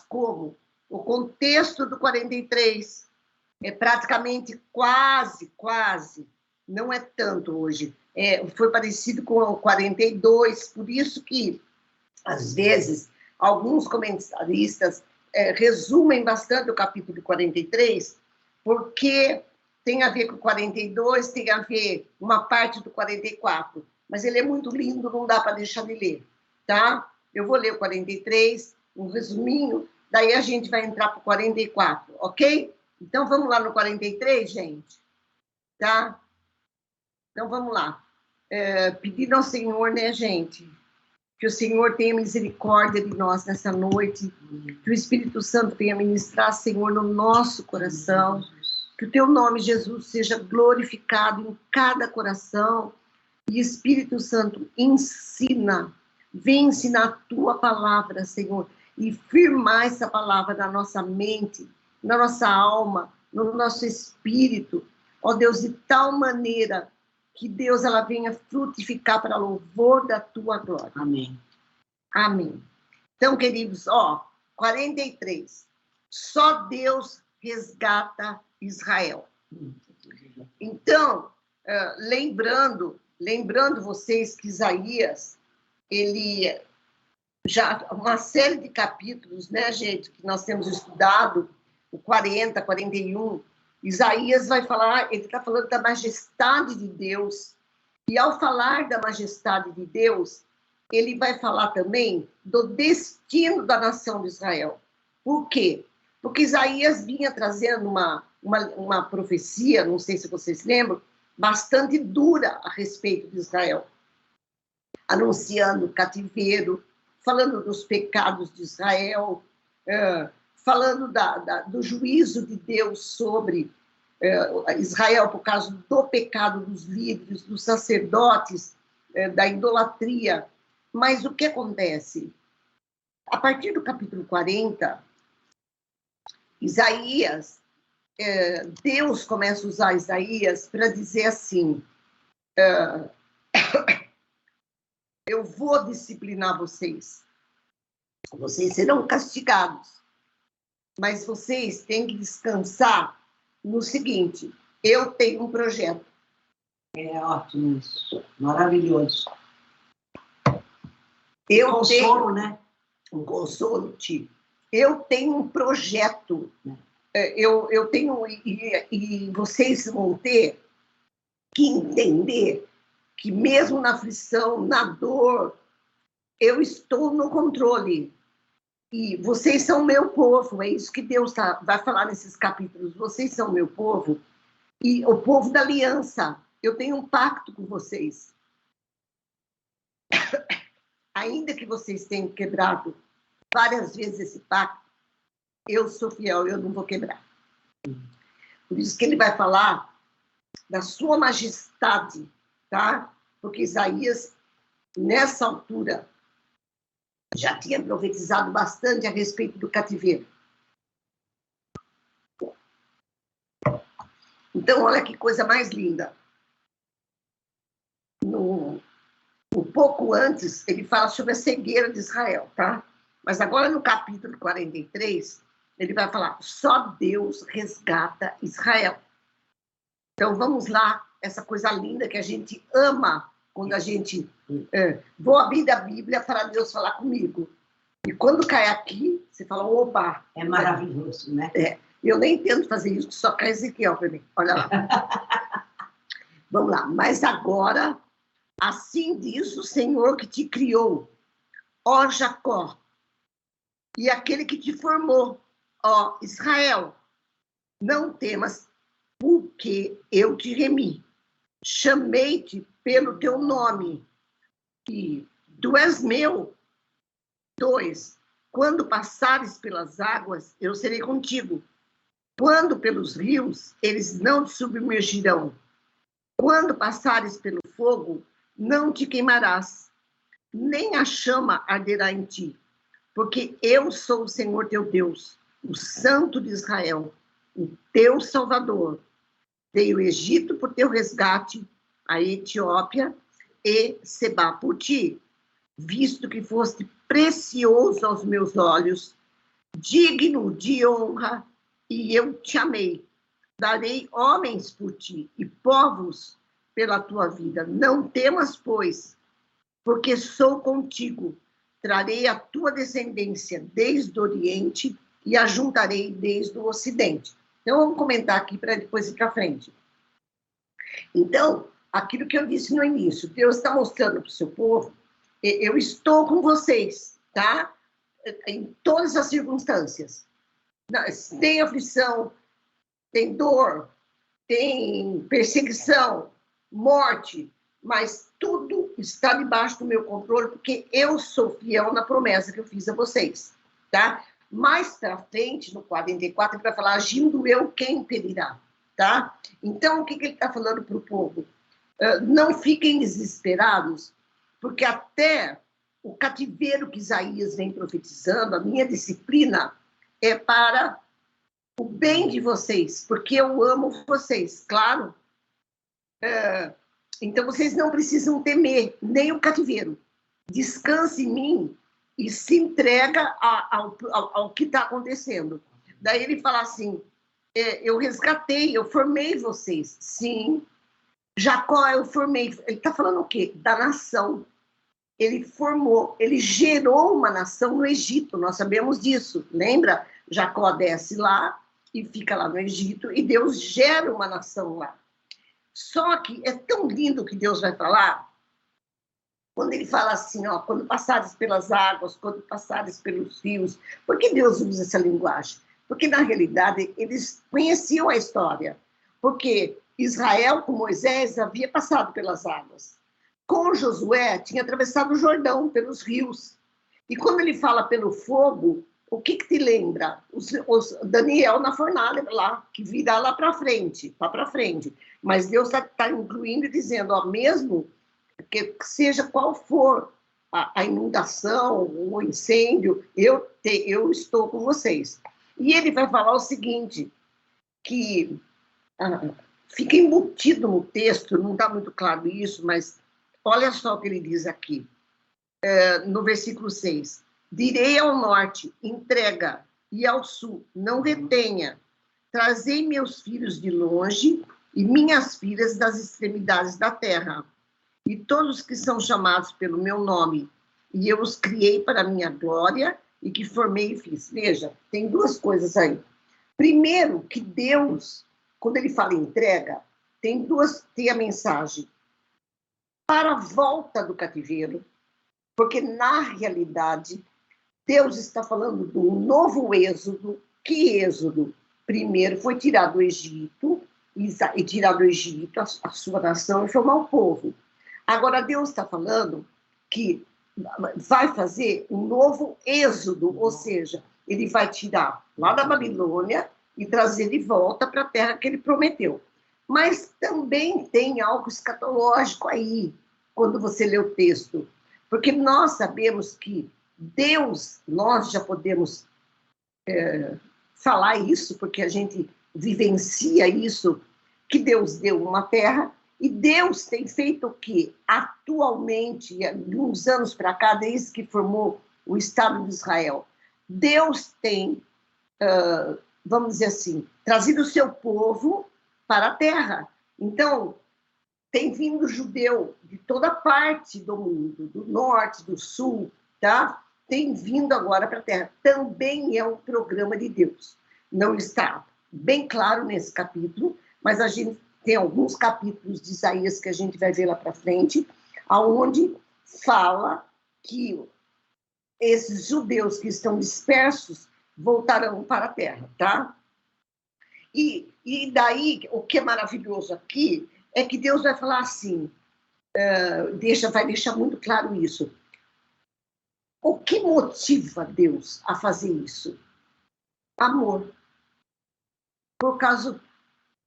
como o contexto do 43 é praticamente quase, não é tanto hoje, foi parecido com o 42, por isso que, às vezes, alguns comentaristas resumem bastante o capítulo 43, porque tem a ver com o 42, tem a ver uma parte do 44, mas ele é muito lindo, não dá para deixar de ler, tá? Eu vou ler o 43, um resuminho, daí a gente vai entrar para o 44, ok? Então, vamos lá no 43, gente? Tá? Então, vamos lá. Pedindo ao Senhor, né, gente? Que o Senhor tenha misericórdia de nós nessa noite, que o Espírito Santo venha ministrar, Senhor, no nosso coração, que o teu nome, Jesus, seja glorificado em cada coração, e Espírito Santo, ensina, vem ensinar a tua palavra, Senhor, e firmar essa palavra na nossa mente, na nossa alma, no nosso espírito, ó Deus, de tal maneira que Deus, ela venha frutificar para louvor da tua glória. Amém. Amém. Então, queridos, 43. Só Deus resgata Israel. Então, lembrando vocês que Isaías, ele já, uma série de capítulos, né, gente, que nós temos estudado, o 40, 41, Isaías vai falar, ele está falando da majestade de Deus, e ao falar da majestade de Deus, ele vai falar também do destino da nação de Israel. Por quê? Porque Isaías vinha trazendo uma profecia, não sei se vocês lembram, bastante dura a respeito de Israel, anunciando o cativeiro, falando dos pecados de Israel, falando do juízo de Deus sobre Israel por causa do pecado dos líderes, dos sacerdotes, da idolatria. Mas o que acontece? A partir do capítulo 40, Isaías, Deus começa a usar Isaías para dizer assim, eu vou disciplinar vocês, vocês serão castigados, mas vocês têm que descansar no seguinte, eu tenho um projeto. É ótimo isso, maravilhoso. Consolo, né? Um consolo, Ti. Eu tenho um projeto. Eu tenho, e vocês vão ter que entender que mesmo na aflição, na dor, eu estou no controle. E vocês são meu povo, é isso que Deus vai falar nesses capítulos. Vocês são meu povo, e o povo da aliança. Eu tenho um pacto com vocês. Ainda que vocês tenham quebrado várias vezes esse pacto, eu sou fiel, eu não vou quebrar. Por isso que ele vai falar da sua majestade, tá? Porque Isaías, nessa altura, já tinha profetizado bastante a respeito do cativeiro. Então, olha que coisa mais linda. Um pouco antes, ele fala sobre a cegueira de Israel, tá? Mas agora, no capítulo 43, ele vai falar, só Deus resgata Israel. Então, vamos lá, essa coisa linda que a gente ama quando a gente... vou abrir a Bíblia para Deus falar comigo. E quando cai aqui, você fala, oba! É maravilhoso, né? Eu nem tento fazer isso, só cai Ezequiel para mim. Olha lá. Vamos lá. Mas agora, assim diz o Senhor que te criou, ó Jacó, e aquele que te formou, ó Israel, não temas, porque eu te remi. Chamei-te pelo teu nome, e tu és meu. 2. Quando passares pelas águas, eu serei contigo. Quando pelos rios, eles não te submergirão. Quando passares pelo fogo, não te queimarás, nem a chama arderá em ti, porque eu sou o Senhor teu Deus, o Santo de Israel, o teu Salvador. Dei o Egito por teu resgate, a Etiópia e Sebá por ti, visto que foste precioso aos meus olhos, digno de honra, e eu te amei. Darei homens por ti e povos pela tua vida. Não temas, pois, porque sou contigo. Trarei a tua descendência desde o Oriente e a juntarei desde o Ocidente. Então, vamos comentar aqui para depois ir para frente. Então, aquilo que eu disse no início, Deus está mostrando para o seu povo, eu estou com vocês, tá? Em todas as circunstâncias. Tem aflição, tem dor, tem perseguição, morte, mas tudo está debaixo do meu controle, porque eu sou fiel na promessa que eu fiz a vocês, tá? Mais para frente, no 44, ele vai falar, agindo eu, quem impedirá, tá? Então, o que ele está falando para o povo? Não fiquem desesperados, porque até o cativeiro que Isaías vem profetizando, a minha disciplina é para o bem de vocês, porque eu amo vocês, claro. Então, vocês não precisam temer nem o cativeiro. Descanse em mim e se entrega ao que está acontecendo. Daí ele fala assim, eu resgatei, eu formei vocês. Sim, Jacó eu formei. Ele está falando o quê? Da nação. Ele formou, ele gerou uma nação no Egito, nós sabemos disso. Lembra? Jacó desce lá e fica lá no Egito, e Deus gera uma nação lá. Só que é tão lindo que Deus vai falar, quando ele fala assim, ó, quando passares pelas águas, quando passares pelos rios. Por que Deus usa essa linguagem? Porque, na realidade, eles conheciam a história. Porque Israel, com Moisés, havia passado pelas águas. Com Josué, tinha atravessado o Jordão, pelos rios. E quando ele fala pelo fogo, o que te lembra? Daniel na fornalha lá, que virá lá para frente, Mas Deus está incluindo e dizendo, ó, mesmo que seja qual for a inundação, o incêndio, eu estou com vocês. E ele vai falar o seguinte, que fica embutido no texto, não está muito claro isso, mas olha só o que ele diz aqui, no versículo 6. Direi ao norte, entrega, e ao sul, não retenha. Trazei meus filhos de longe e minhas filhas das extremidades da terra, e todos que são chamados pelo meu nome, e eu os criei para a minha glória, e que formei e fiz. Veja, tem duas coisas aí. Primeiro, que Deus, quando ele fala entrega, tem a mensagem para a volta do cativeiro, porque, na realidade, Deus está falando do novo êxodo. Que êxodo? Primeiro foi tirar do Egito, e tirar do Egito a sua nação e formar o povo. Agora, Deus está falando que vai fazer um novo êxodo, ou seja, ele vai tirar lá da Babilônia e trazer de volta para a terra que ele prometeu. Mas também tem algo escatológico aí, quando você lê o texto, porque nós sabemos que Deus, nós já podemos falar isso, porque a gente vivencia isso, que Deus deu uma terra, e Deus tem feito o quê? Atualmente, de uns anos para cá, desde que formou o Estado de Israel, Deus tem, vamos dizer assim, trazido o seu povo para a terra. Então, tem vindo judeu de toda parte do mundo, do norte, do sul, tá? Tem vindo agora para a terra. Também é um programa de Deus. Não está bem claro nesse capítulo, mas a gente tem alguns capítulos de Isaías que a gente vai ver lá para frente, aonde fala que esses judeus que estão dispersos voltarão para a terra, tá? E daí, o que é maravilhoso aqui é que Deus vai falar assim, vai deixar muito claro isso. O que motiva Deus a fazer isso? Amor. Por causa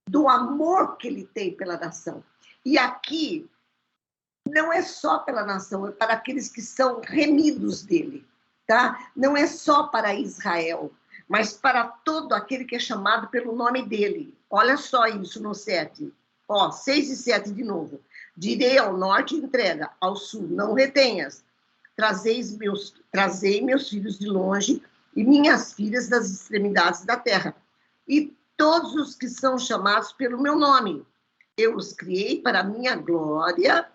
do amor que ele tem pela nação. E aqui, não é só pela nação, é para aqueles que são remidos dele, tá? Não é só para Israel, mas para todo aquele que é chamado pelo nome dele. Olha só isso no 7. 6 e 7 de novo. Direi ao norte, entrega, ao sul, não retenhas. Trazei meus filhos de longe e minhas filhas das extremidades da terra, e todos os que são chamados pelo meu nome. Eu os criei para a minha glória,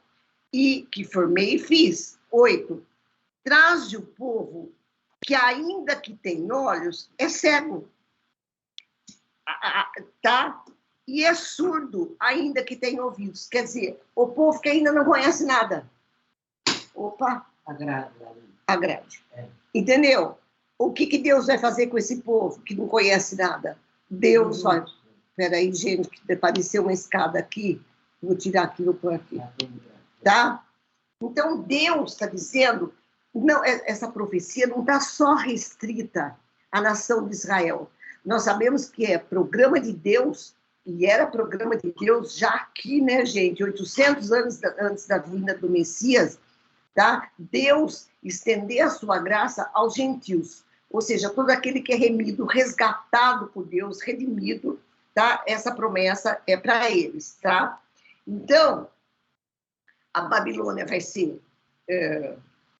e que formei e fiz. 8. Traze o povo que, ainda que tem olhos, é cego. Tá? E é surdo, ainda que tem ouvidos. Quer dizer, o povo que ainda não conhece nada. Opa! Agrade. É. Entendeu? O que Deus vai fazer com esse povo que não conhece nada? Deus vai... Peraí, gente, que apareceu uma escada aqui. Vou tirar aquilo por aqui. Tá? Então, Deus está dizendo... Não, essa profecia não está só restrita à nação de Israel. Nós sabemos que é programa de Deus, e era programa de Deus já aqui, né, gente? 800 anos antes da vinda do Messias, tá? Deus estender a sua graça aos gentios, ou seja, todo aquele que é remido, resgatado por Deus, redimido, tá? Essa promessa é para eles, tá? Então, a Babilônia vai ser...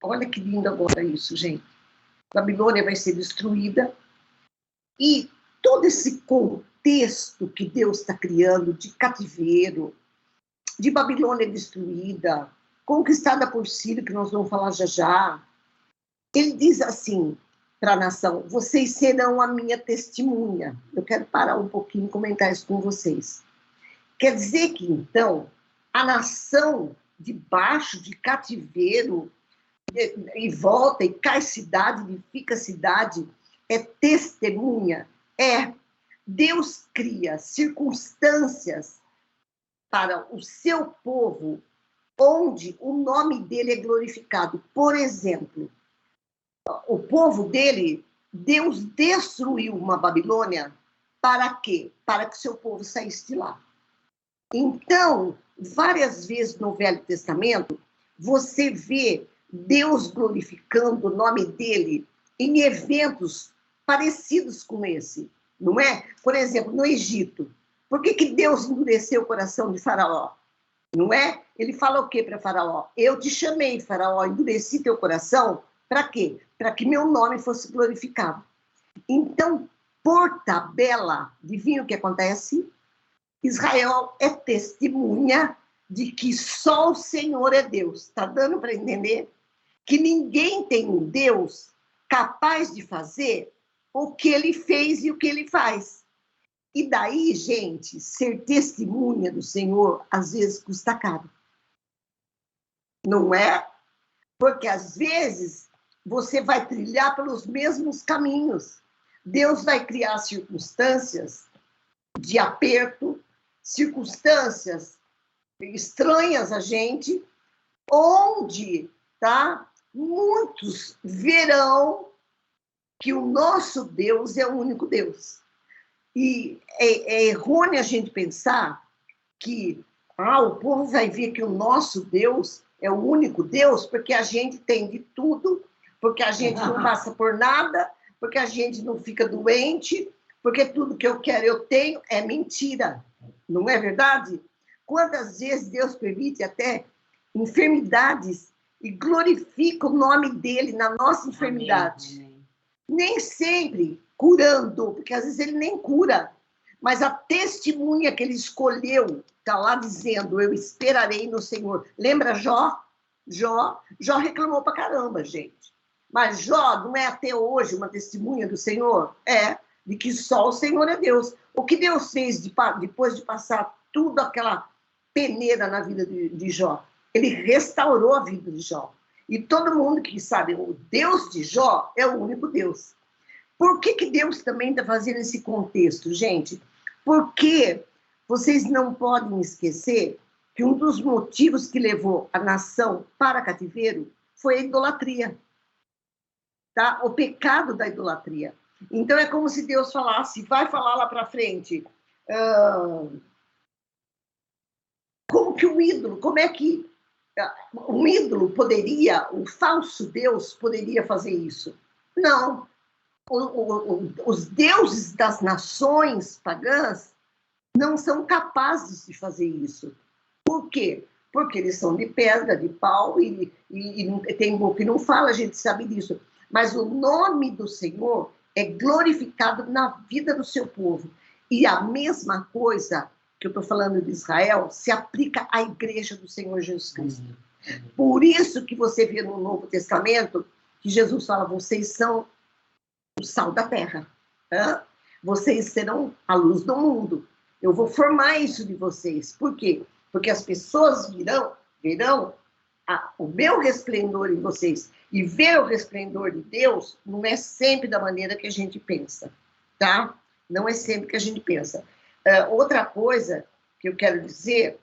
olha que lindo agora isso, gente. A Babilônia vai ser destruída, e todo esse contexto que Deus está criando de cativeiro, de Babilônia destruída, conquistada por Sírio, que nós vamos falar já já, ele diz assim para a nação: vocês serão a minha testemunha. Eu quero parar um pouquinho e comentar isso com vocês. Quer dizer que, então, a nação debaixo de cativeiro e volta e cai cidade, e fica cidade, é testemunha. Deus cria circunstâncias para o seu povo onde o nome dele é glorificado. Por exemplo, o povo dele, Deus destruiu uma Babilônia para quê? Para que seu povo saísse de lá. Então, várias vezes no Velho Testamento, você vê Deus glorificando o nome dele em eventos parecidos com esse, não é? Por exemplo, no Egito. Por que Deus endureceu o coração de Faraó? Não é? Ele fala o quê para Faraó? Eu te chamei, Faraó, endureci teu coração. Para quê? Para que meu nome fosse glorificado. Então, por tabela, adivinha o que acontece? Israel é testemunha de que só o Senhor é Deus. Está dando para entender? Que ninguém tem um Deus capaz de fazer o que ele fez e o que ele faz. E daí, gente, ser testemunha do Senhor, às vezes, custa caro. Não é? Porque, às vezes, você vai trilhar pelos mesmos caminhos. Deus vai criar circunstâncias de aperto, circunstâncias estranhas a gente, onde, tá? Muitos verão que o nosso Deus é o único Deus. E é errôneo a gente pensar que o povo vai ver que o nosso Deus é o único Deus porque a gente tem de tudo, porque a gente não passa por nada, porque a gente não fica doente, porque tudo que eu quero eu tenho. É mentira, não é verdade? Quantas vezes Deus permite até enfermidades e glorifica o nome dele na nossa enfermidade. Amém. Nem sempre curando, porque às vezes ele nem cura, mas a testemunha que ele escolheu está lá dizendo: eu esperarei no Senhor. Lembra Jó? Jó reclamou pra caramba, gente. Mas Jó não é até hoje uma testemunha do Senhor? É, de que só o Senhor é Deus. O que Deus fez depois de passar tudo aquela peneira na vida de Jó? Ele restaurou a vida de Jó. E todo mundo que sabe, o Deus de Jó é o único Deus. Por que Deus também está fazendo esse contexto, gente? Porque vocês não podem esquecer que um dos motivos que levou a nação para cativeiro foi a idolatria. Tá? O pecado da idolatria. Então é como se Deus falasse, vai falar lá para frente, como que um ídolo, como é que um ídolo poderia, um falso Deus poderia fazer isso? Não. Os deuses das nações pagãs não são capazes de fazer isso. Por quê? Porque eles são de pedra, de pau, e tem boca que não fala, a gente sabe disso. mas o nome do Senhor é glorificado na vida do seu povo. E a mesma coisa que eu estou falando de Israel se aplica à igreja do Senhor Jesus Cristo. Por isso que você vê no Novo Testamento que Jesus fala, vocês são o sal da terra. Vocês serão a luz do mundo. Eu vou formar isso de vocês. Por quê? Porque as pessoas verão o meu resplendor em vocês. E ver o resplendor de Deus não é sempre da maneira que a gente pensa, tá? Não é sempre que a gente pensa. Outra coisa que eu quero dizer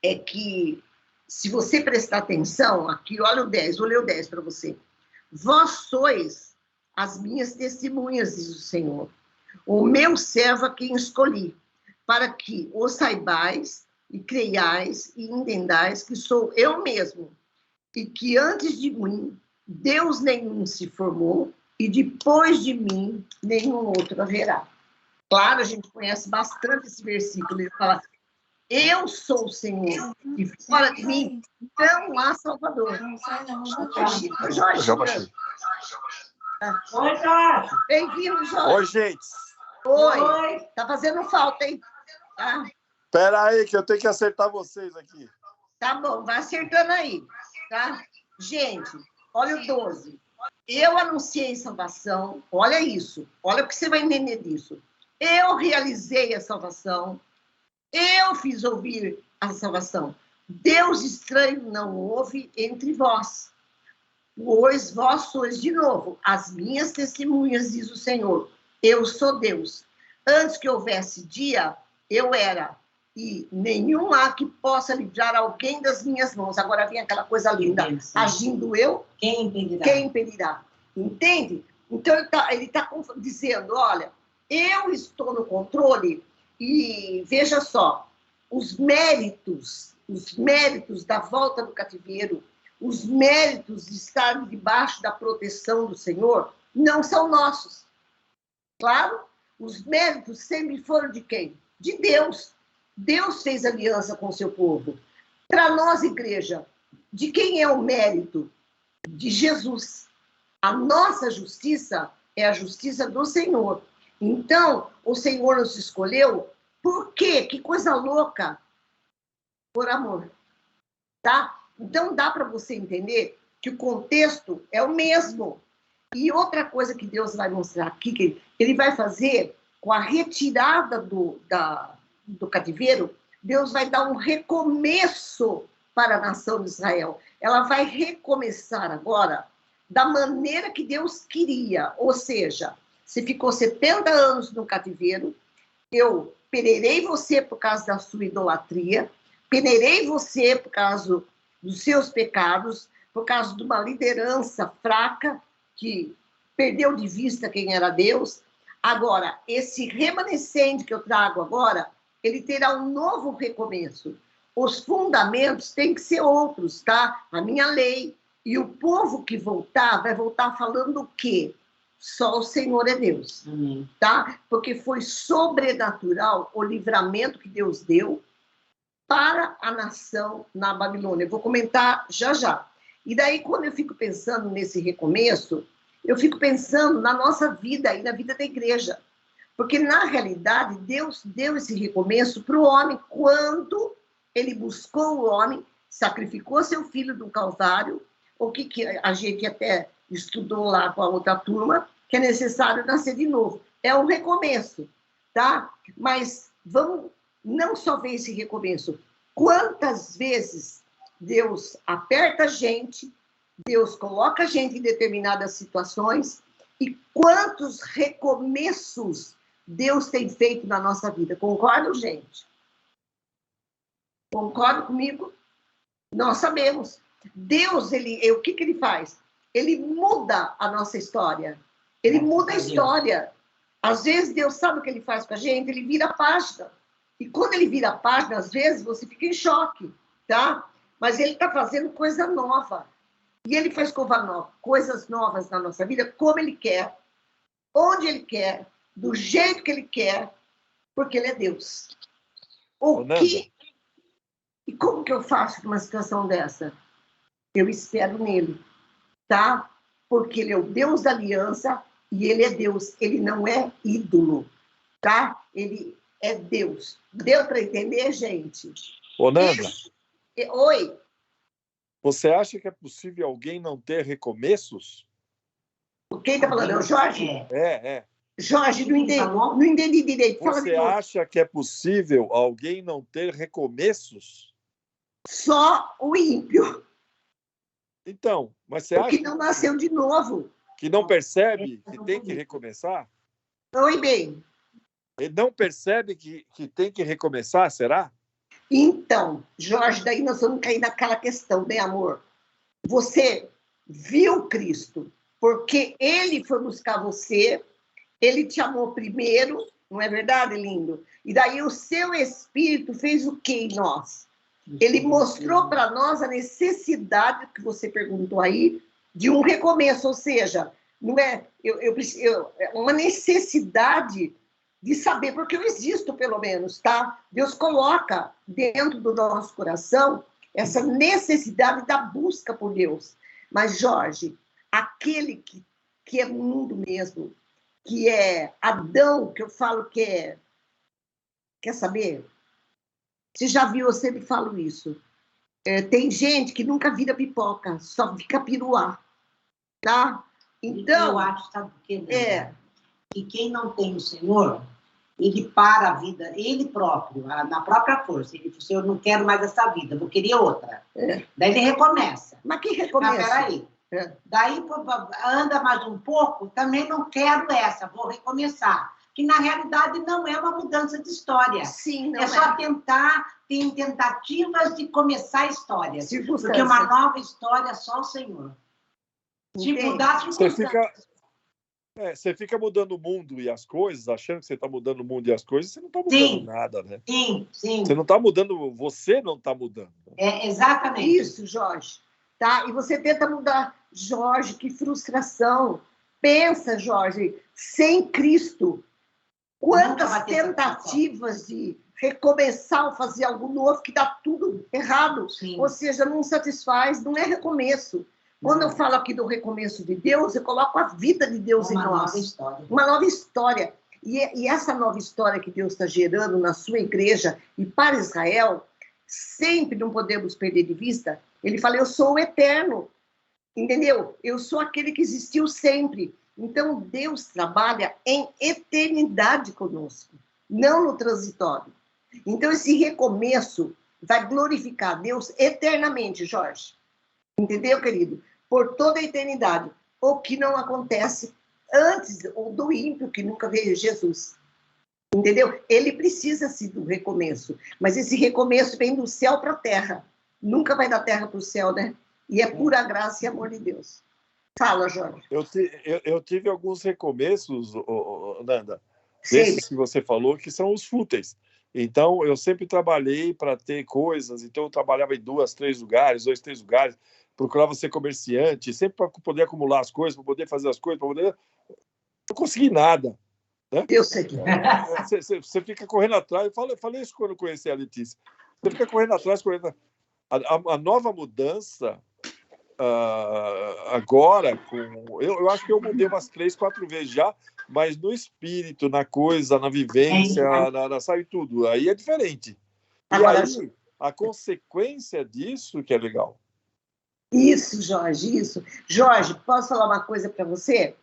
é que, se você prestar atenção, aqui, olha o 10, vou ler o 10 para você. Vós sois as minhas testemunhas, diz o Senhor, o meu servo a quem escolhi, para que o saibais e creiais e entendais que sou eu mesmo, e que antes de mim Deus nenhum se formou, e depois de mim nenhum outro haverá. Claro, a gente conhece bastante esse versículo, ele fala, eu sou o Senhor, e fora de mim não há Salvador. Já baixei. Oi, Jorge. Bem-vindo, Jorge. Oi, gente. Oi. Tá fazendo falta, hein? Tá? Espera aí, que eu tenho que acertar vocês aqui. Tá bom, vai acertando aí, tá? Gente, olha o 12. Eu anunciei salvação, olha isso, olha o que você vai entender disso. Eu realizei a salvação, eu fiz ouvir a salvação. Deus estranho não houve entre vós, pois vós sois de novo as minhas testemunhas, diz o Senhor. Eu sou Deus. Antes que houvesse dia, eu era, e nenhum há que possa livrar alguém das minhas mãos. Agora vem aquela coisa linda. Agindo eu, Quem impedirá? quem impedirá? Entende? Então ele tá dizendo, olha, eu estou no controle e veja só, os méritos da volta do cativeiro, os méritos de estar debaixo da proteção do Senhor não são nossos. Claro, os méritos sempre foram de quem? De Deus. Deus fez aliança com o seu povo. Para nós, igreja, de quem é o mérito? De Jesus. A nossa justiça é a justiça do Senhor. Então, o Senhor nos escolheu. Por quê? Que coisa louca. Por amor. Tá? Então, dá para você entender que o contexto é o mesmo. E outra coisa que Deus vai mostrar aqui, que ele vai fazer com a retirada do cativeiro, Deus vai dar um recomeço para a nação de Israel. Ela vai recomeçar agora da maneira que Deus queria. Ou seja, você ficou 70 anos no cativeiro, eu peneirei você por causa da sua idolatria, peneirei você por causa dos seus pecados, por causa de uma liderança fraca que perdeu de vista quem era Deus. Agora, esse remanescente que eu trago agora, ele terá um novo recomeço. Os fundamentos têm que ser outros, tá? A minha lei. E o povo que voltar, vai voltar falando o quê? Só o Senhor é Deus. Amém. Tá? Porque foi sobrenatural o livramento que Deus deu para a nação na Babilônia. Eu vou comentar já já. E daí, quando eu fico pensando nesse recomeço, eu fico pensando na nossa vida e na vida da igreja. Porque, na realidade, Deus deu esse recomeço para o homem quando ele buscou o homem, sacrificou seu filho do Calvário, o que a gente até estudou lá com a outra turma, que é necessário nascer de novo. É um recomeço, tá? Mas vamos não só ver esse recomeço. Quantas vezes Deus aperta a gente, Deus coloca a gente em determinadas situações, e quantos recomeços Deus tem feito na nossa vida. Concordam, gente? Concordam comigo? Nós sabemos. Deus, o que ele faz? Ele muda a nossa história. Ele muda a história. Às vezes, Deus sabe o que ele faz com a gente? Ele vira a página. E quando ele vira a página, às vezes, você fica em choque, tá? Mas ele está fazendo coisa nova. E ele faz coisas novas na nossa vida, como ele quer, onde ele quer, do jeito que ele quer, porque ele é Deus. E como que eu faço numa situação dessa? Eu espero nele, tá? porque ele é o Deus da aliança e ele é Deus. Ele não é ídolo, tá? Ele é Deus. Deu para entender, gente? Ô, Nanda, Oi. você acha que é possível alguém não ter recomeços? Quem está falando? É o Jorge? É. Jorge, não entendi direito. Fala Você acha que é possível alguém não ter recomeços? Só o ímpio. Então, mas você Porque acha não nasceu de novo. que não percebe que tem que recomeçar? Oi, bem. Ele não percebe que tem que recomeçar, será? Então, Jorge, daí nós vamos cair naquela questão, né, amor? Você viu Cristo, porque ele foi buscar você, ele te amou primeiro, não é verdade, lindo? E daí o seu Espírito fez o que em nós? Ele mostrou para nós a necessidade, que você perguntou aí, de um recomeço, ou seja, não é uma necessidade de saber, porque eu existo, pelo menos, tá? Deus coloca dentro do nosso coração essa necessidade da busca por Deus. Mas, Jorge, aquele que é mundo mesmo, que é Adão, que eu falo que é... Quer saber? Você já viu, eu sempre falo isso. Tem gente que nunca vira pipoca, só fica piruá, tá? Então... Eu acho, sabe o quê? Que quem não tem o Senhor, ele para a vida, ele próprio, na própria força. Ele diz, eu não quero mais essa vida, eu vou querer outra. Daí ele recomeça. Mas que recomeça? Peraí. Daí anda mais um pouco, também não quero essa, vou recomeçar. Que na realidade não é uma mudança de história. Sim, não é só tentar, tem tentativas de começar a história. Porque uma nova história só o Senhor. Se mudar, você fica mudando o mundo e as coisas, achando que você está mudando o mundo e as coisas, você não está mudando nada, né? Sim. Você não está mudando, você não está mudando. Exatamente. Isso, Jorge. Tá? E você tenta mudar. Jorge, que frustração. Pensa, Jorge, sem Cristo, quantas tentativas de recomeçar ou fazer algo novo que dá tudo errado. Sim. Ou seja, não satisfaz, não é recomeço. Quando eu falo aqui do recomeço de Deus, eu coloco a vida de Deus em nós. Uma nova história. Uma nova história. E essa nova história que Deus está gerando na sua igreja e para Israel, sempre não podemos perder de vista. Ele fala, eu sou o eterno. Entendeu? Eu sou aquele que existiu sempre. Então, Deus trabalha em eternidade conosco, não no transitório. Então, esse recomeço vai glorificar Deus eternamente, Jorge. Entendeu, querido? Por toda a eternidade. O que não acontece antes ou do ímpio que nunca veio Jesus. Entendeu? Ele precisa-se do recomeço. Mas esse recomeço vem do céu para a terra. Nunca vai da terra para o céu, né? E é pura graça e amor de Deus. Fala, Jorge. Eu tive alguns recomeços, Nanda, desses que você falou, que são os fúteis. Então, eu sempre trabalhei para ter coisas. Então, eu trabalhava em 2, 3 lugares, procurava ser comerciante, sempre para poder acumular as coisas, para poder fazer as coisas, para poder... Não consegui nada. Né? Eu sei. Você fica correndo atrás. Eu falei isso quando eu conheci a Letícia. Você fica correndo atrás. A nova mudança... agora, eu acho que eu mudei umas 3, 4 vezes já, mas no espírito, na coisa, na vivência, sabe tudo. Aí é diferente. E agora, aí, a consequência disso que é legal. Isso, Jorge, isso. Jorge, posso falar uma coisa para você?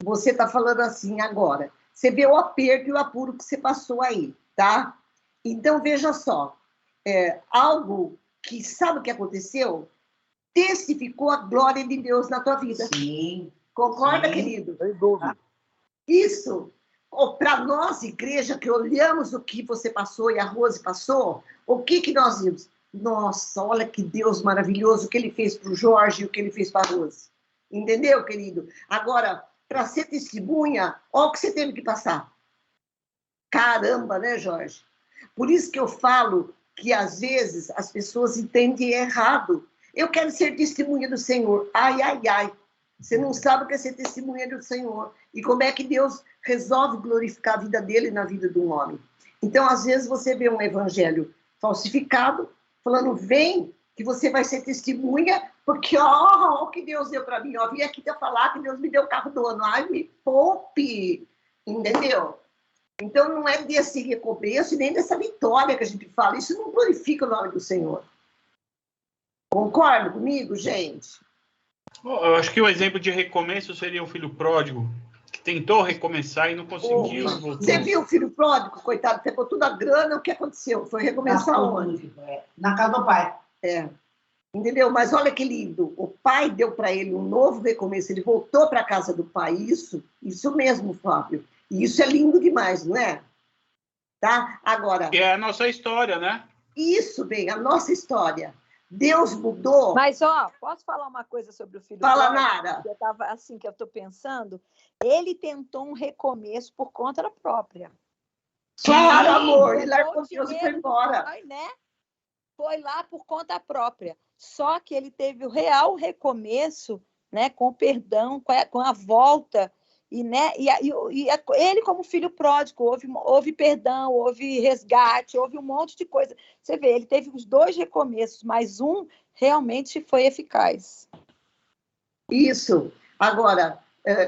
Você está falando assim agora. Você vê o aperto e o apuro que você passou aí, tá? Então, veja só. Algo que, sabe o que aconteceu? Testificou a glória de Deus na tua vida. Sim. Concorda, querido? Sem dúvida. Isso. Para nós, igreja, que olhamos o que você passou e a Rose passou, o que nós vimos? Nossa, olha que Deus maravilhoso, o que ele fez para o Jorge e o que ele fez para a Rose. Entendeu, querido? Agora, para ser testemunha, olha o que você teve que passar. Caramba, né, Jorge? Por isso que eu falo que, às vezes, as pessoas entendem errado. Eu quero ser testemunha do Senhor. Ai, ai, ai. Você não sabe o que é ser testemunha do Senhor. E como é que Deus resolve glorificar a vida dele na vida de um homem. Então, às vezes, você vê um evangelho falsificado, falando, vem, que você vai ser testemunha Porque, ó, o que Deus deu para mim, ó, vim aqui te falar que Deus me deu o carro do ano, ai, me poupe, entendeu? Então, não é desse recomeço, nem dessa vitória que a gente fala, isso não glorifica o nome do Senhor. Concorda comigo, gente? Eu acho que o exemplo de recomeço seria o filho pródigo, que tentou recomeçar e não conseguiu. Você viu o filho pródigo, coitado, pegou toda a grana, o que aconteceu? Foi recomeçar onde? Na casa do pai. Entendeu? Mas olha que lindo, o pai deu para ele um novo recomeço, ele voltou para a casa do pai, isso mesmo, Fábio. E isso é lindo demais, não é? Tá? Agora... E é a nossa história, né? Isso, bem, a nossa história. Deus mudou... Mas, ó, posso falar uma coisa sobre o filho Fala, pródigo? Nara. Eu tava, assim, que eu estou pensando. Ele tentou um recomeço por conta própria. Claro, amor, ele largou Deus e foi embora. Pai, né? Foi lá por conta própria. Só que ele teve o real recomeço, né, com o perdão, com a volta, e, né, ele como filho pródigo, houve perdão, houve resgate, houve um monte de coisa. Você vê, ele teve os dois recomeços, mas um realmente foi eficaz. Isso. Agora,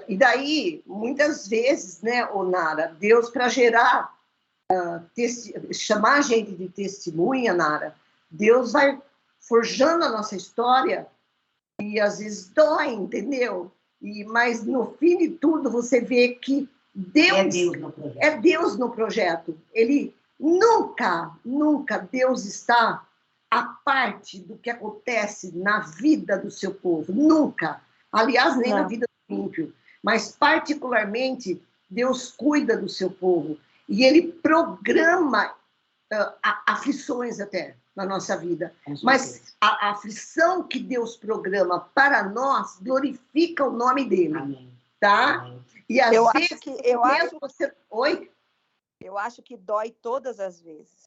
e daí, muitas vezes, né, Nara, Deus, para gerar, chamar a gente de testemunha, Nara, Deus vai forjando a nossa história e às vezes dói, entendeu? Mas no fim de tudo você vê que Deus é Deus no projeto. Ele nunca Deus está à parte do que acontece na vida do seu povo. Nunca. Aliás, nem na vida do ímpio. Mas particularmente Deus cuida do seu povo. E ele programa aflições até na nossa vida. Mas a aflição que Deus programa para nós glorifica o nome dele. Amém. Tá? Amém. E às vezes Oi? Eu acho que dói todas as vezes.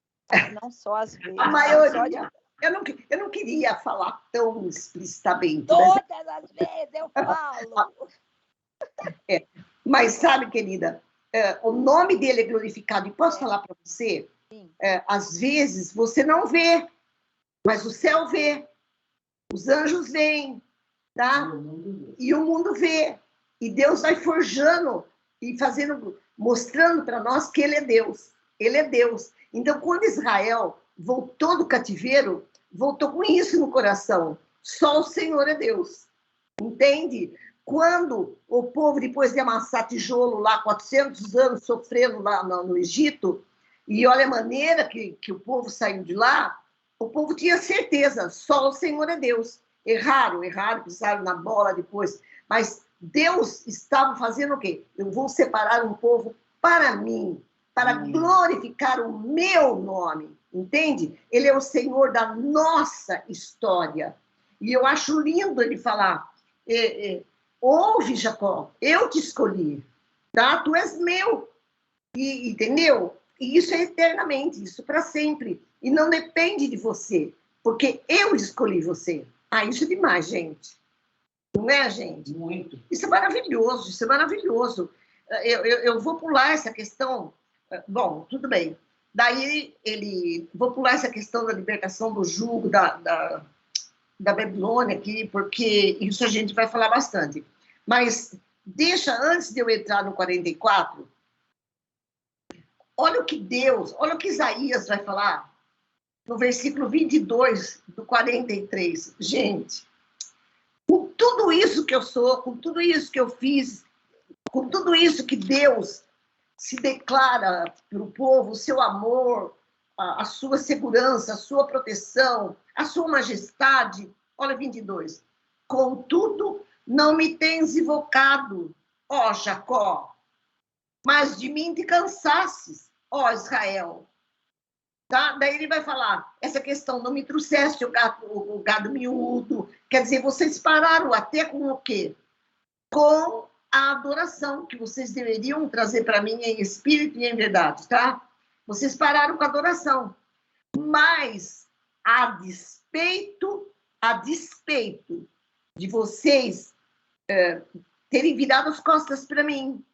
Não só às vezes. A maioria. Eu não queria falar tão explicitamente. Todas as vezes eu falo. Mas sabe, querida, o nome dele é glorificado. E posso falar para você? Às vezes você não vê, mas o céu vê, os anjos veem, tá? E o mundo vê. E Deus vai forjando e mostrando para nós que ele é Deus. Ele é Deus. Então, quando Israel voltou do cativeiro, voltou com isso no coração. Só o Senhor é Deus. Entende? Quando o povo, depois de amassar tijolo lá, 400 anos sofrendo lá no Egito, e olha a maneira que o povo saiu de lá, o povo tinha certeza, só o Senhor é Deus. Erraram, pisaram na bola depois. Mas Deus estava fazendo o quê? Eu vou separar um povo para mim, para glorificar o meu nome. Entende? Ele é o Senhor da nossa história. E eu acho lindo ele falar, ouve, Jacó, eu te escolhi, tá? Tu és meu. Entendeu? E isso é eternamente, isso para sempre. E não depende de você, porque eu escolhi você. Isso é demais, gente. Não é, gente? Muito. Isso é maravilhoso, isso é maravilhoso. Eu vou pular essa questão. Bom, tudo bem. Daí, vou pular essa questão da libertação do jugo da Babilônia aqui, porque isso a gente vai falar bastante. Mas deixa, antes de eu entrar no 44... Olha o que Isaías vai falar no versículo 22 do 43. Gente, com tudo isso que eu sou, com tudo isso que eu fiz, com tudo isso que Deus se declara para o povo, o seu amor, a sua segurança, a sua proteção, a sua majestade. Olha 22. Contudo, não me tens invocado, ó Jacó, mas de mim te cansasses, ó Israel. Tá? Daí ele vai falar, essa questão, não me trouxeste o gado miúdo, quer dizer, vocês pararam até com o quê? Com a adoração que vocês deveriam trazer para mim em espírito e em verdade, tá? Vocês pararam com a adoração. Mas, a despeito de vocês terem virado as costas para mim,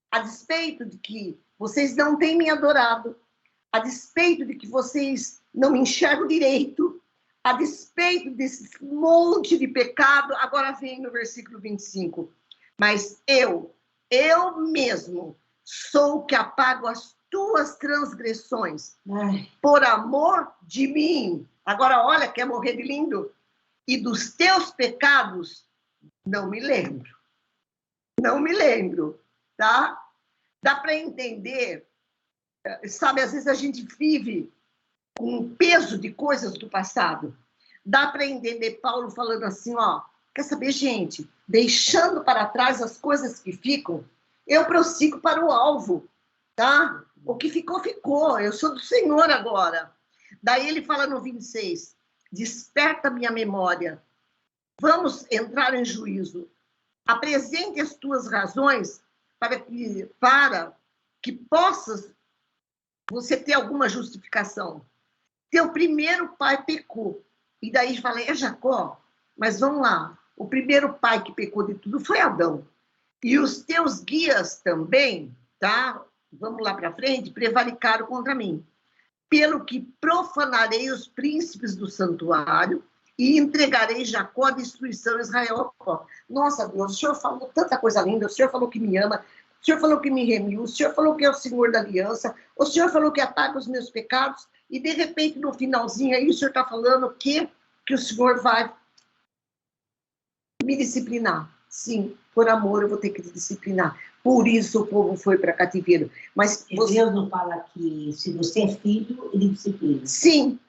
a despeito de que vocês não têm me adorado, a despeito de que vocês não me enxergam direito, a despeito desse monte de pecado, agora vem no versículo 25. Mas eu mesmo, sou o que apago as tuas transgressões, por amor de mim. Agora, olha, quer morrer de lindo? E dos teus pecados, não me lembro. Não me lembro, tá? Dá para entender, sabe, às vezes a gente vive com um peso de coisas do passado. Dá para entender Paulo falando assim, ó, quer saber, gente, deixando para trás as coisas que ficam, eu prossigo para o alvo, tá? O que ficou, ficou. Eu sou do Senhor agora. Daí ele fala no 26, desperta minha memória. Vamos entrar em juízo. Apresente as tuas razões para que possas você ter alguma justificação. Teu primeiro pai pecou. E daí fala, é Jacó. Mas vamos lá. O primeiro pai que pecou de tudo foi Adão. E os teus guias também, tá? Vamos lá para frente, prevaricaram contra mim. Pelo que profanarei os príncipes do santuário e entregarei Jacó à destruição, Israel. Nossa, Deus, o Senhor falou tanta coisa linda, o Senhor falou que me ama, o Senhor falou que me remiu, o Senhor falou que é o Senhor da aliança, o Senhor falou que apaga os meus pecados, e de repente, no finalzinho aí, o Senhor está falando que o Senhor vai me disciplinar. Sim, por amor eu vou ter que te disciplinar. Por isso o povo foi para cativeiro. Mas você... Deus não fala que se você é filho, ele disciplina. Sim,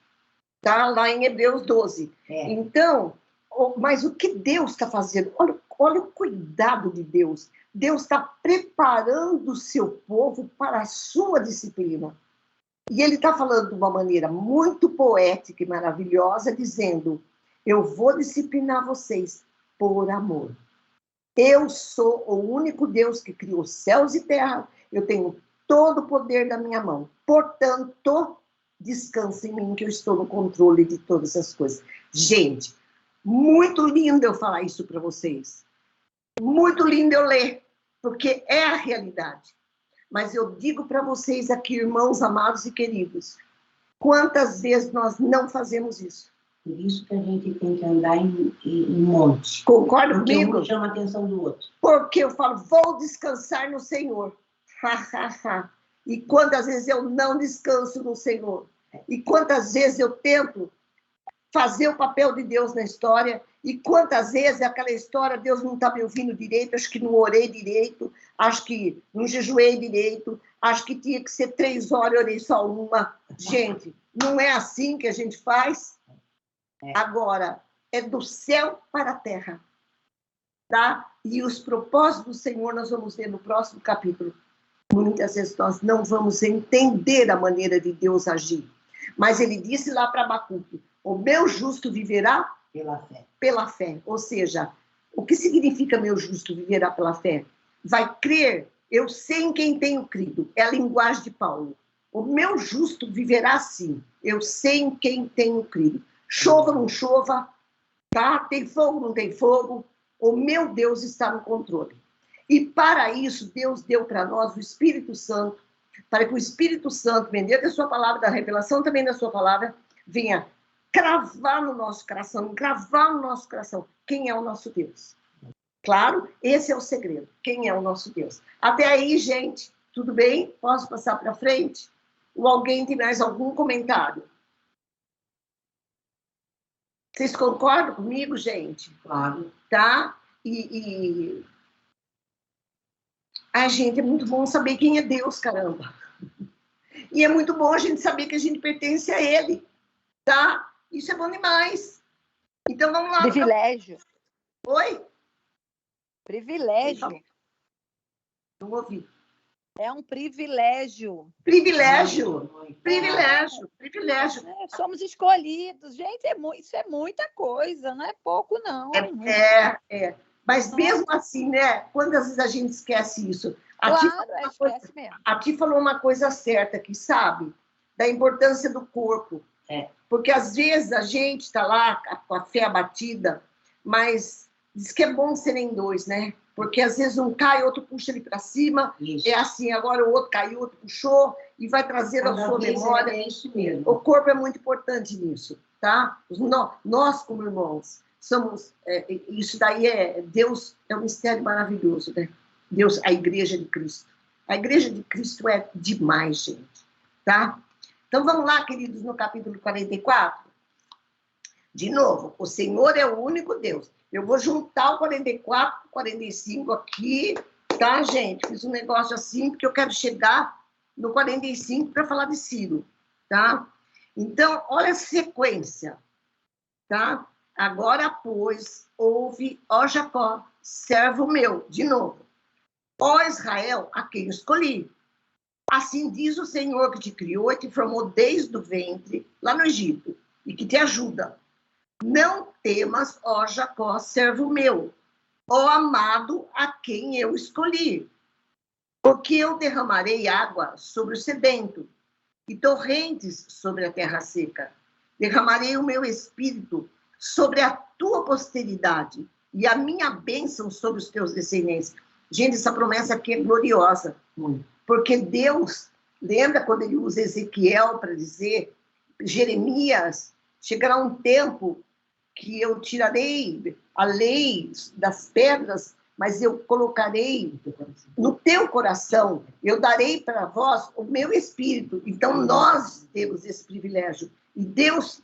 está lá em Hebreus 12. Então, mas o que Deus está fazendo? Olha o cuidado de Deus. Deus está preparando o seu povo para a sua disciplina. E ele está falando de uma maneira muito poética e maravilhosa, dizendo, eu vou disciplinar vocês por amor. Eu sou o único Deus que criou céus e terra. Eu tenho todo o poder da minha mão. Portanto, descanse em mim, que eu estou no controle de todas as coisas. Gente, muito lindo eu falar isso para vocês. Muito lindo eu ler, porque é a realidade. Mas eu digo para vocês aqui, irmãos amados e queridos, quantas vezes nós não fazemos isso? Por isso que a gente tem que andar em monte. Concorda comigo? Porque um chama a atenção do outro. Porque eu falo, vou descansar no Senhor. E quantas vezes eu não descanso no Senhor? E quantas vezes eu tento fazer o papel de Deus na história? E quantas vezes aquela história, Deus não está me ouvindo direito, acho que não orei direito, acho que não jejuei direito, acho que tinha que ser 3 horas, eu orei só 1. Gente, não é assim que a gente faz? Agora, é do céu para a terra, tá? E os propósitos do Senhor nós vamos ver no próximo capítulo. Muitas vezes nós não vamos entender a maneira de Deus agir. Mas ele disse lá para Abacuque, o meu justo viverá pela fé. Pela fé. Ou seja, o que significa meu justo viverá pela fé? Vai crer, eu sei em quem tenho crido. É a linguagem de Paulo. O meu justo viverá assim. Eu sei em quem tenho crido. Chova ou não chova, tá? Tem fogo ou não tem fogo, o meu Deus está no controle. E para isso, Deus deu para nós o Espírito Santo, para que o Espírito Santo, dentro da sua palavra, da revelação também da sua palavra, venha cravar no nosso coração, quem é o nosso Deus. Claro, esse é o segredo, quem é o nosso Deus. Até aí, gente, tudo bem? Posso passar para frente? Ou alguém tem mais algum comentário? Vocês concordam comigo, gente? Claro. Tá? A gente, é muito bom saber quem é Deus, caramba. E é muito bom a gente saber que a gente pertence a Ele, tá? Isso é bom demais. Então, vamos lá. Privilégio. Oi? Privilégio. Não ouvi. É um privilégio. Privilégio. Somos escolhidos. Gente, isso é muita coisa, não é pouco, não. Mas mesmo assim, né? Quantas vezes a gente esquece isso? Esquece mesmo. Aqui falou uma coisa certa aqui, sabe? Da importância do corpo. Porque às vezes a gente está lá com a fé abatida, mas diz que é bom serem 2, né? Porque às vezes um cai, outro puxa ele para cima. Isso. É assim, agora o outro caiu, o outro puxou, e vai trazer a sua memória. É isso mesmo. O corpo é muito importante nisso. tá? Nós, como irmãos, somos... isso daí Deus é um mistério maravilhoso, né? Deus, a Igreja de Cristo. A Igreja de Cristo é demais, gente, tá? Então, vamos lá, queridos, no capítulo 44. De novo, o Senhor é o único Deus. Eu vou juntar o 44 com o 45 aqui, tá, gente? Fiz um negócio assim, porque eu quero chegar no 45 para falar de Ciro, tá? Então, olha a sequência, tá? Agora, pois, ouve, ó Jacó, servo meu, de novo. Ó Israel, a quem escolhi. Assim diz o Senhor que te criou e te formou desde o ventre, lá no Egito, e que te ajuda. Não temas, ó Jacó, servo meu, ó amado a quem eu escolhi. Porque eu derramarei água sobre o sedento e torrentes sobre a terra seca. Derramarei o meu espírito sobre a tua posteridade e a minha bênção sobre os teus descendentes. Gente, essa promessa aqui é gloriosa. Porque Deus, lembra quando ele usa Ezequiel para dizer, Jeremias, chegará um tempo que eu tirarei a lei das pedras, mas eu colocarei no teu coração, eu darei para vós o meu espírito. Então, nós temos esse privilégio. E Deus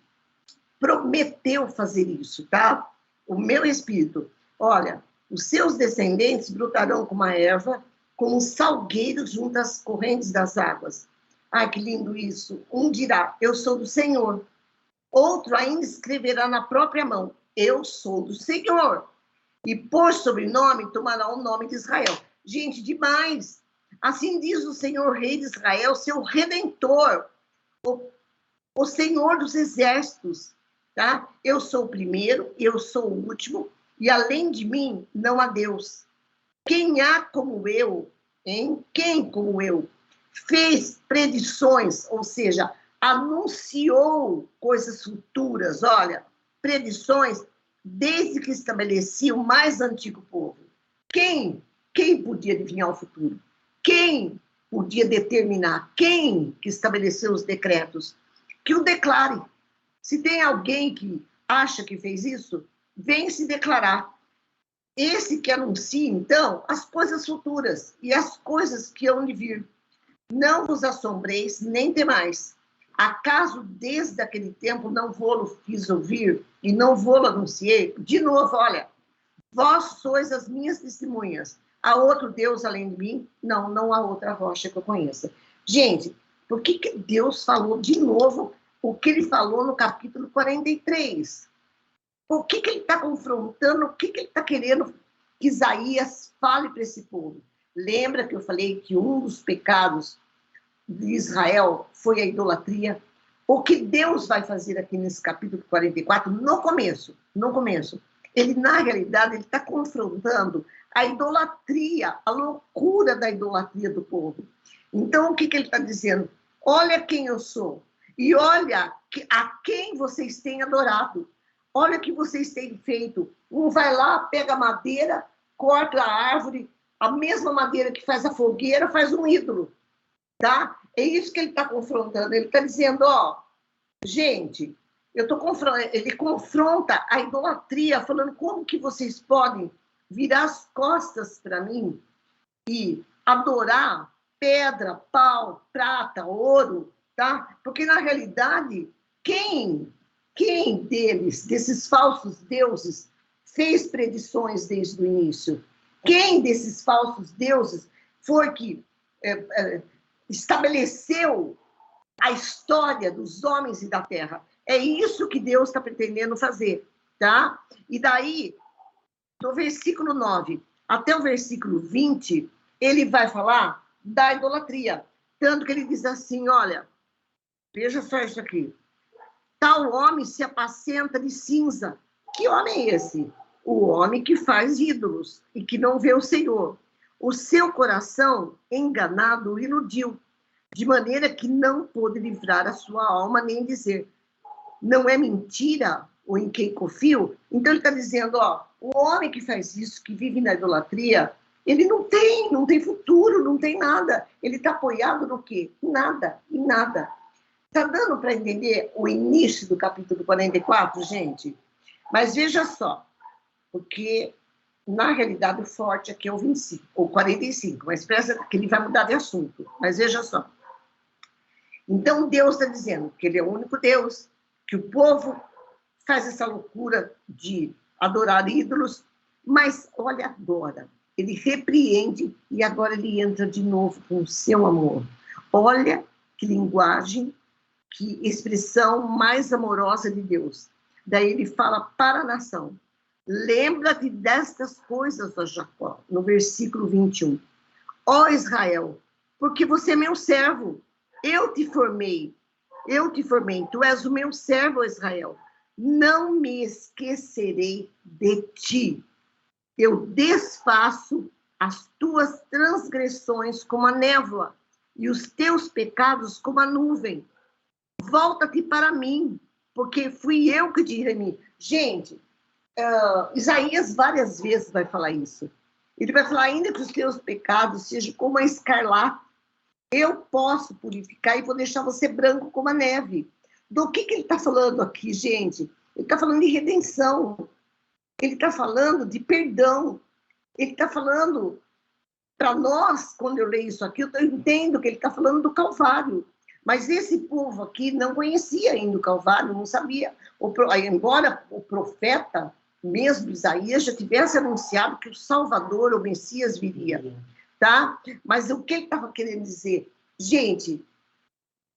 prometeu fazer isso, tá? O meu espírito. Olha, os seus descendentes brotarão como a erva, como um salgueiro junto às correntes das águas. Ai, que lindo isso. Um dirá, eu sou do Senhor. Outro ainda escreverá na própria mão, eu sou do Senhor. E por sobrenome tomará o nome de Israel. Gente, demais. Assim diz o Senhor, Rei de Israel, seu Redentor, o Senhor dos exércitos. Tá? Eu sou o primeiro, eu sou o último, e além de mim não há Deus. Quem há como eu, hein? Quem como eu fez predições, ou seja, anunciou coisas futuras, olha, predições, desde que estabelecia o mais antigo povo. Quem podia adivinhar o futuro? Quem podia determinar? Quem que estabeleceu os decretos? Que o declare. Se tem alguém que acha que fez isso, vem se declarar. Esse que anuncia, então, as coisas futuras e as coisas que hão de vir. Não vos assombreis, nem temais. Acaso desde aquele tempo não vou-lo fiz ouvir e não vou-lo anunciei? De novo, olha, vós sois as minhas testemunhas. Há outro Deus além de mim? Não, não há outra rocha que eu conheça. Gente, por que Deus falou de novo o que ele falou no capítulo 43? O que ele está confrontando? O que ele está querendo que Isaías fale para esse povo? Lembra que eu falei que um dos pecados de Israel foi a idolatria? O que Deus vai fazer aqui nesse capítulo 44, no começo, ele, na realidade, ele está confrontando a idolatria, a loucura da idolatria do povo. Então, o que ele está dizendo? Olha quem eu sou, e olha a quem vocês têm adorado. Olha o que vocês têm feito. Um vai lá, pega madeira, corta a árvore, a mesma madeira que faz a fogueira, faz um ídolo. Tá? É isso que ele está confrontando. Ele está dizendo, ó, gente, ele confronta a idolatria, falando como que vocês podem virar as costas para mim e adorar pedra, pau, prata, ouro, tá? Porque, na realidade, quem deles, desses falsos deuses, fez predições desde o início? Quem desses falsos deuses foi que estabeleceu a história dos homens e da terra? É isso que Deus está pretendendo fazer, tá? E daí, do versículo 9 até o versículo 20, ele vai falar da idolatria. Tanto que ele diz assim, olha, veja só isso aqui. Tal homem se apacenta de cinza. Que homem é esse? O homem que faz ídolos e que não vê o Senhor. O seu coração enganado o iludiu, de maneira que não pôde livrar a sua alma nem dizer, não é mentira ou em quem confio? Então ele está dizendo, ó, o homem que faz isso, que vive na idolatria, ele não tem futuro, não tem nada. Ele está apoiado no quê? Em nada, em nada. Está dando para entender o início do capítulo 44, gente? Mas veja só, porque, na realidade, o forte aqui é o 25, ou 45, mas presta que ele vai mudar de assunto. Mas veja só. Então, Deus está dizendo que ele é o único Deus, que o povo faz essa loucura de adorar ídolos, mas olha agora, ele repreende e agora ele entra de novo com o seu amor. Olha que linguagem, que expressão mais amorosa de Deus. Daí ele fala para a nação, lembra-te destas coisas, ó Jacó, no versículo 21. Ó Israel, porque você é meu servo, eu te formei, tu és o meu servo, ó Israel. Não me esquecerei de ti. Eu desfaço as tuas transgressões como a névoa e os teus pecados como a nuvem. Volta-te para mim, porque fui eu que te remi. Gente, Isaías várias vezes vai falar isso. Ele vai falar, ainda que os teus pecados sejam como a escarlate, eu posso purificar e vou deixar você branco como a neve. Do que ele está falando aqui, gente? Ele está falando de redenção. Ele está falando de perdão. Ele está falando, para nós, quando eu leio isso aqui, eu entendo que ele está falando do Calvário. Mas esse povo aqui não conhecia ainda o Calvário, não sabia. Embora o profeta, mesmo Isaías, já tivesse anunciado que o Salvador, o Messias, viria. Tá? Mas o que ele estava querendo dizer? Gente,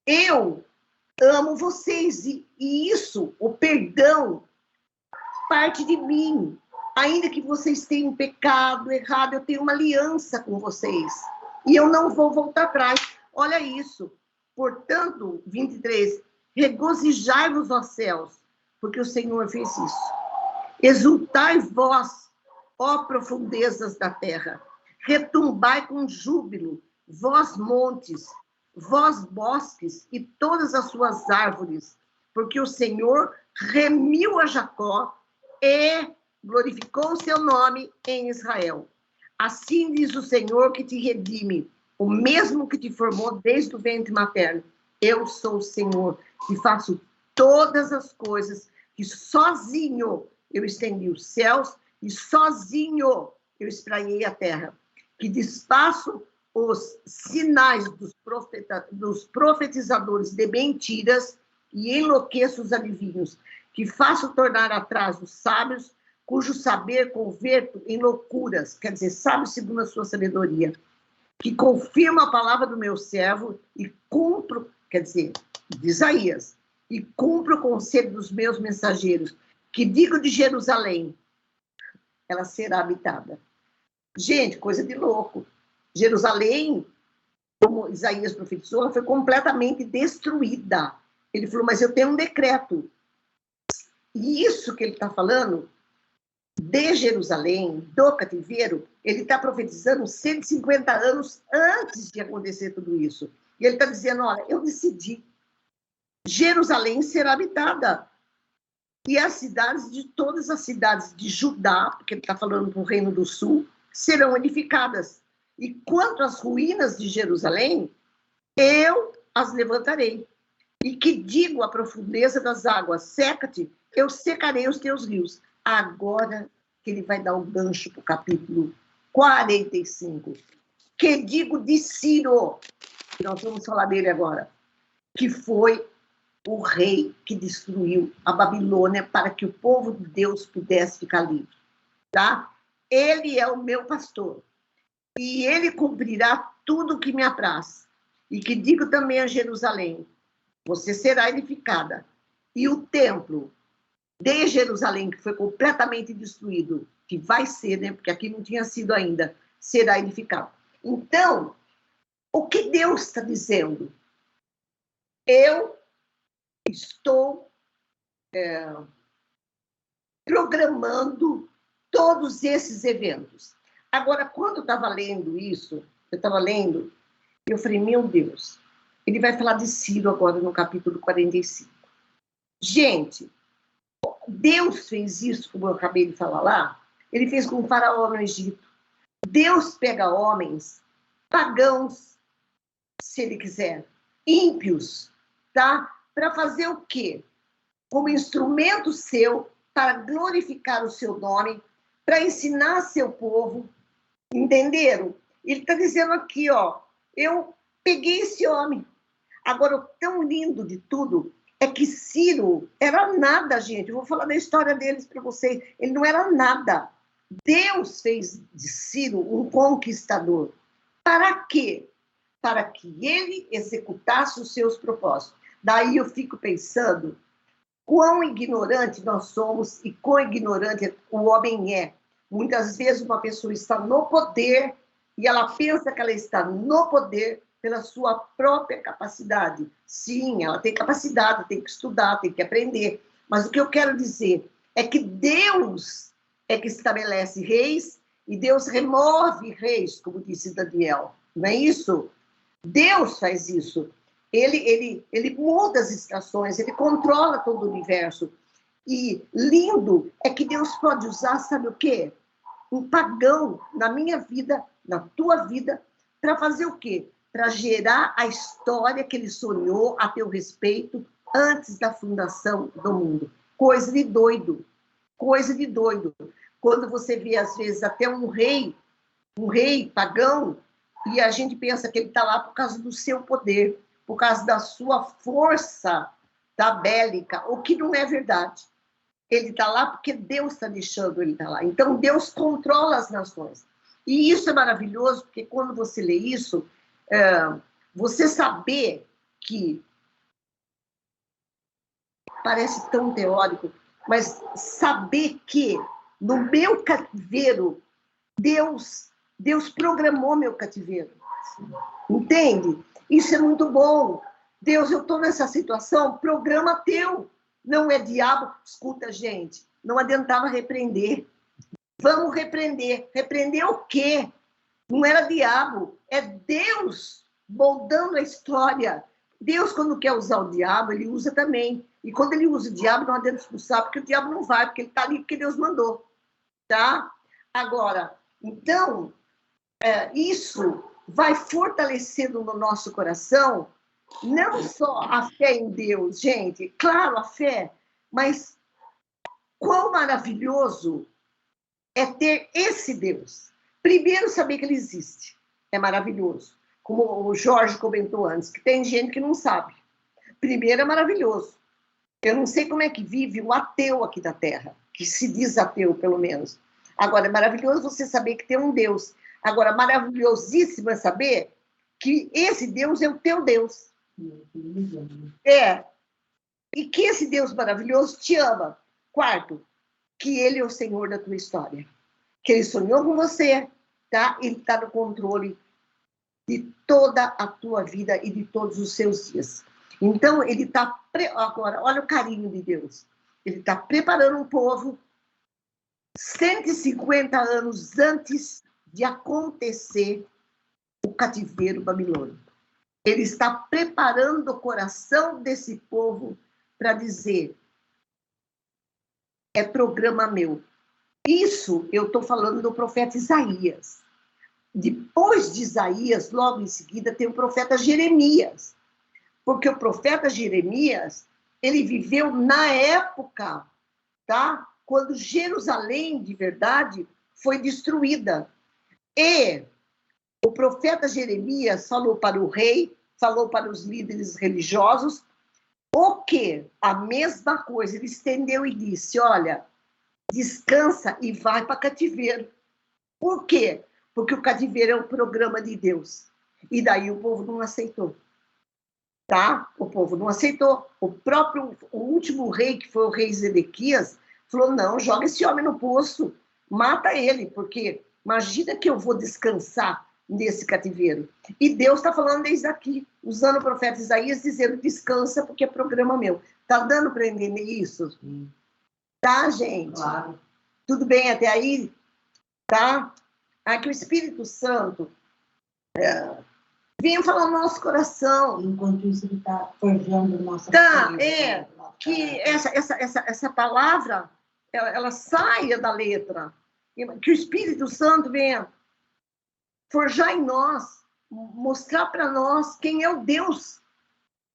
eu amo vocês, e isso, o perdão, parte de mim. Ainda que vocês tenham pecado, errado, eu tenho uma aliança com vocês. E eu não vou voltar atrás. Olha isso. Portanto, 23, regozijai-vos, ó céus, porque o Senhor fez isso. Exultai vós, ó profundezas da terra. Retumbai com júbilo, vós montes, vós bosques e todas as suas árvores, porque o Senhor remiu a Jacó e glorificou o seu nome em Israel. Assim diz o Senhor que te redime, o mesmo que te formou desde o ventre materno. Eu sou o Senhor, que faço todas as coisas, que sozinho eu estendi os céus e sozinho eu espraiei a terra, que desfaço os sinais dos profetizadores de mentiras e enlouqueço os adivinhos, que faço tornar atrás os sábios, cujo saber converto em loucuras, quer dizer, sábio segundo a sua sabedoria, que confirmo a palavra do meu servo e cumpro, quer dizer, de Isaías, e cumpro o conselho dos meus mensageiros, que digo de Jerusalém, ela será habitada. Gente, coisa de louco. Jerusalém, como Isaías profetizou, ela foi completamente destruída. Ele falou, mas eu tenho um decreto. E isso que ele está falando, de Jerusalém, do cativeiro, ele está profetizando 150 anos antes de acontecer tudo isso. E ele está dizendo, olha, eu decidi, Jerusalém será habitada. E as cidades de todas as cidades de Judá, porque ele está falando para o Reino do Sul, serão edificadas. E quanto às ruínas de Jerusalém, eu as levantarei. E que digo à profundeza das águas, seca-te, eu secarei os teus rios. Agora que ele vai dar o gancho para o capítulo 45. Que digo de Ciro, que nós vamos falar dele agora, que foi o rei que destruiu a Babilônia para que o povo de Deus pudesse ficar livre. Tá? Ele é o meu pastor. E ele cumprirá tudo o que me apraz. E que digo também a Jerusalém, você será edificada. E o templo de Jerusalém, que foi completamente destruído, que vai ser, né, porque aqui não tinha sido ainda, será edificado. Então, o que Deus está dizendo? Eu estou programando todos esses eventos. Agora, quando eu estava lendo isso, eu falei, meu Deus, ele vai falar de Ciro agora no capítulo 45. Gente, Deus fez isso, como eu acabei de falar lá, ele fez com o faraó no Egito. Deus pega homens pagãos, se ele quiser, ímpios, tá? Para fazer o quê? Como instrumento seu, para glorificar o seu nome, para ensinar seu povo, entenderam? Ele está dizendo aqui, ó, eu peguei esse homem. Agora, o tão lindo de tudo é que Ciro era nada, gente. Eu vou falar da história deles para vocês. Ele não era nada. Deus fez de Ciro um conquistador. Para quê? Para que ele executasse os seus propósitos. Daí eu fico pensando quão ignorante nós somos e quão ignorante o homem é. Muitas vezes uma pessoa está no poder e ela pensa que ela está no poder pela sua própria capacidade. Sim, ela tem capacidade, tem que estudar, tem que aprender. Mas o que eu quero dizer é que Deus é que estabelece reis e Deus remove reis, como disse Daniel. Não é isso? Deus faz isso. Ele muda as estações, ele controla todo o universo. E lindo é que Deus pode usar, sabe o quê? Um pagão na minha vida, na tua vida, para fazer o quê? Para gerar a história que ele sonhou a teu respeito antes da fundação do mundo. Coisa de doido. Coisa de doido. Quando você vê, às vezes, até um rei pagão, e a gente pensa que ele está lá por causa do seu poder, por causa da sua força bélica, o que não é verdade. Ele está lá porque Deus está deixando ele estar lá. Então, Deus controla as nações. E isso é maravilhoso, porque quando você lê isso, você saber que... Parece tão teórico, mas saber que no meu cativeiro, Deus programou meu cativeiro. Entende? Isso é muito bom. Deus, eu estou nessa situação, programa teu. Não é diabo. Escuta, gente, não adiantava repreender. Vamos repreender. Repreender o quê? Não era diabo, é Deus moldando a história. Deus, quando quer usar o diabo, ele usa também. E quando ele usa o diabo, não adianta expulsar, porque o diabo não vai, porque ele está ali porque Deus mandou. Tá? Agora, então, isso vai fortalecendo no nosso coração não só a fé em Deus, gente, claro, a fé, mas quão maravilhoso é ter esse Deus. Primeiro, saber que ele existe, é maravilhoso. Como o Jorge comentou antes, que tem gente que não sabe. Primeiro, é maravilhoso. Eu não sei como é que vive o ateu aqui da Terra, que se diz ateu, pelo menos. Agora, é maravilhoso você saber que tem um Deus. Agora, maravilhosíssimo é saber que esse Deus é o teu Deus. E que esse Deus maravilhoso te ama. Quarto, que ele é o Senhor da tua história. Que ele sonhou com você, tá? Ele está no controle de toda a tua vida e de todos os seus dias. Então, ele está... Agora, olha o carinho de Deus. Ele está preparando um povo 150 anos antes de acontecer o cativeiro babilônico. Ele está preparando o coração desse povo para dizer: é programa meu. Isso eu estou falando do profeta Isaías. Depois de Isaías, logo em seguida, tem o profeta Jeremias. Porque o profeta Jeremias, ele viveu na época, tá? Quando Jerusalém, de verdade, foi destruída. E o profeta Jeremias falou para o rei, falou para os líderes religiosos, o quê? A mesma coisa. Ele estendeu e disse: olha, descansa e vai para cativeiro. Por quê? Porque o cativeiro é o programa de Deus. E daí o povo não aceitou. Tá? O povo não aceitou. O último rei, que foi o rei Zedequias, falou: não, joga esse homem no poço, mata ele, porque imagina que eu vou descansar nesse cativeiro. E Deus está falando desde aqui, usando o profeta Isaías, dizendo: descansa, porque é programa meu. Tá dando para entender isso? Tá, gente? Claro. Tudo bem até aí? Tá? Que o Espírito Santo venha falar no nosso coração. Enquanto isso, ele está forjando o nosso... Que essa palavra, ela saia da letra. Que o Espírito Santo venha forjar em nós, mostrar para nós quem é o Deus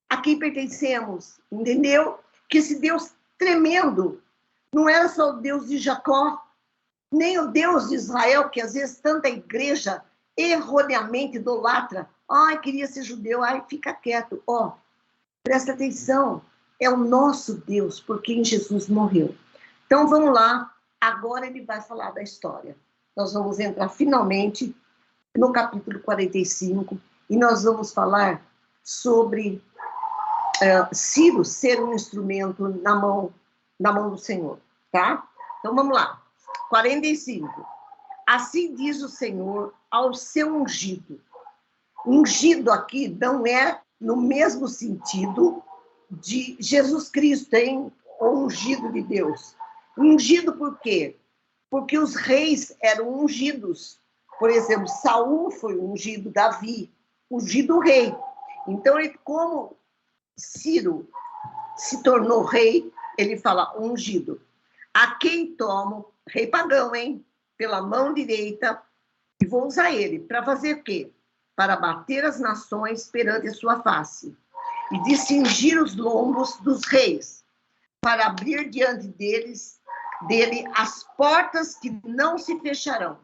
a quem pertencemos, entendeu? Que esse Deus tremendo não era só o Deus de Jacó, nem o Deus de Israel, que às vezes tanta igreja erroneamente idolatra. Ai, queria ser judeu. Ai, fica quieto. Ó, presta atenção. É o nosso Deus, por quem Jesus morreu. Então, vamos lá. Agora ele vai falar da história. Nós vamos entrar finalmente no capítulo 45 e nós vamos falar sobre Ciro ser um instrumento na mão do Senhor, tá? Então, vamos lá. 45. Assim diz o Senhor ao seu ungido. Ungido aqui não é no mesmo sentido de Jesus Cristo, hein? O ungido de Deus. Ungido por quê? Porque os reis eram ungidos. Por exemplo, Saul foi ungido, Davi, ungido rei. Então, como Ciro se tornou rei, ele fala ungido. A quem tomo, rei pagão, hein? Pela mão direita, e vou usar ele para fazer o quê? Para bater as nações perante a sua face, e de cingir os lombos dos reis, para abrir diante dele as portas que não se fecharão.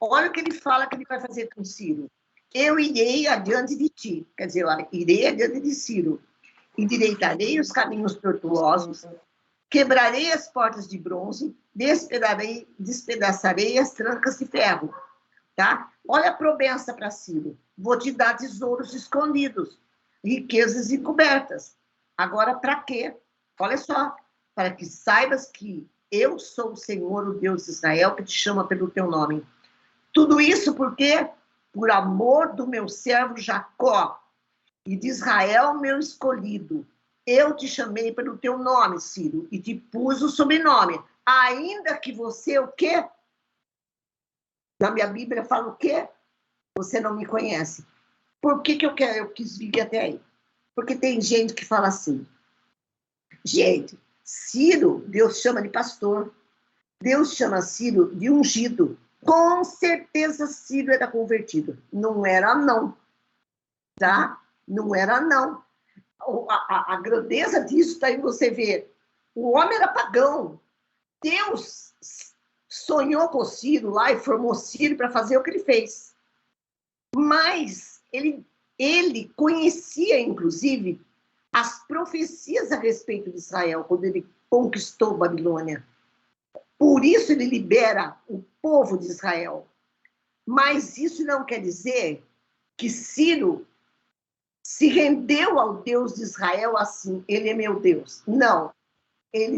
Olha o que ele fala que ele vai fazer com Ciro. Eu irei adiante de ti, quer dizer, irei adiante de Ciro, endireitarei os caminhos tortuosos, quebrarei as portas de bronze, despedaçarei as trancas de ferro. Tá? Olha a promessa para Ciro. Vou te dar tesouros escondidos, riquezas encobertas. Agora, para quê? Olha só, para que saibas que eu sou o Senhor, o Deus de Israel, que te chama pelo teu nome. Tudo isso por quê? Por amor do meu servo Jacó e de Israel, meu escolhido. Eu te chamei pelo teu nome, Ciro, e te pus o sobrenome. Ainda que você, o quê? Na minha Bíblia fala o quê? Você não me conhece. Por que eu quis vir até aí? Porque tem gente que fala assim. Gente, Ciro, Deus chama de pastor. Deus chama Ciro de ungido. Com certeza Ciro era convertido. Não era, não. Tá? Não era, não. A grandeza disso está em você ver. O homem era pagão. Deus sonhou com Ciro lá e formou Ciro para fazer o que ele fez. Mas ele conhecia, inclusive, as profecias a respeito de Israel, quando ele conquistou Babilônia. Por isso ele libera o povo de Israel. Mas isso não quer dizer que Ciro se rendeu ao Deus de Israel assim, ele é meu Deus. Não. Ele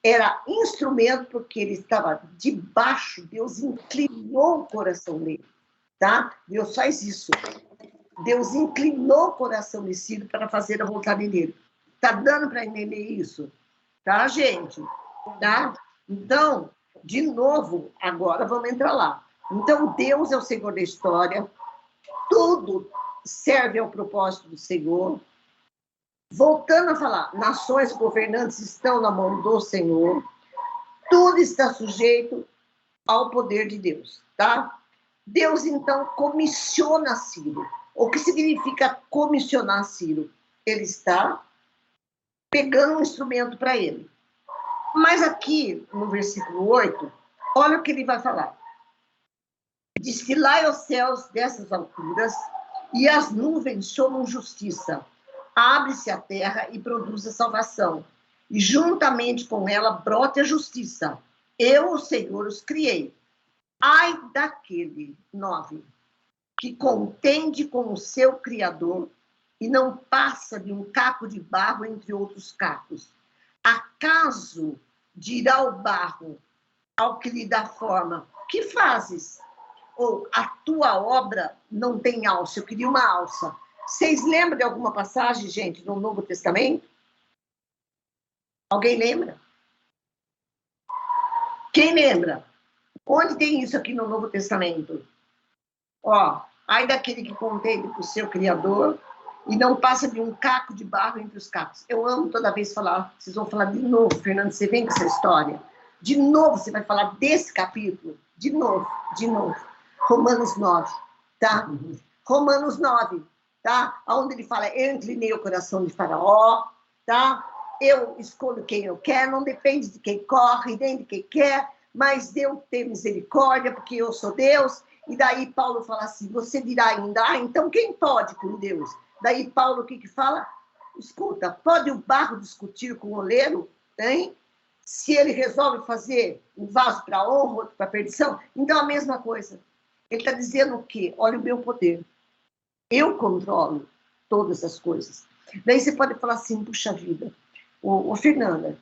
era instrumento porque ele estava debaixo, Deus inclinou o coração dele. Tá? Deus faz isso. Deus inclinou o coração de Ciro para fazer a vontade dele. Tá dando para entender isso? Tá, gente? Tá? Então, de novo, agora vamos entrar lá. Então, Deus é o Senhor da história. Tudo serve ao propósito do Senhor. Voltando a falar, nações governantes estão na mão do Senhor. Tudo está sujeito ao poder de Deus, tá? Deus, então, comissiona Ciro. O que significa comissionar Ciro? Ele está pegando um instrumento para ele. Mas aqui, no versículo 8, olha o que ele vai falar. Destilai os céus dessas alturas e as nuvens chamam justiça. Abre-se a terra e produz a salvação. E juntamente com ela brote a justiça. Eu, o Senhor, os criei. Ai daquele, 9, que contende com o seu Criador e não passa de um caco de barro entre outros cacos. Acaso dirá o barro ao que lhe dá forma, que fazes? Ou a tua obra não tem alça, eu queria uma alça. Vocês lembram de alguma passagem, gente, no Novo Testamento? Alguém lembra? Quem lembra? Onde tem isso aqui no Novo Testamento? Ó, ai daquele que contende com o seu Criador e não passa de um caco de barro entre os cacos. Eu amo toda vez falar, vocês vão falar de novo, Fernando, você vem com essa história. De novo você vai falar desse capítulo. De novo. Romanos 9, tá? Romanos 9, tá? Onde ele fala, eu inclinei o coração de Faraó, tá? Eu escolho quem eu quero, não depende de quem corre, nem de quem quer, mas Deus tem misericórdia, porque eu sou Deus. E daí Paulo fala assim, você dirá ainda, então quem pode com Deus? Daí Paulo o que fala? Escuta, pode o barro discutir com o oleiro? Hein? Se ele resolve fazer um vaso para honra, outro para perdição, então a mesma coisa. Ele está dizendo o quê? Olha o meu poder. Eu controlo todas as coisas. Daí você pode falar assim, puxa vida, ô Fernanda,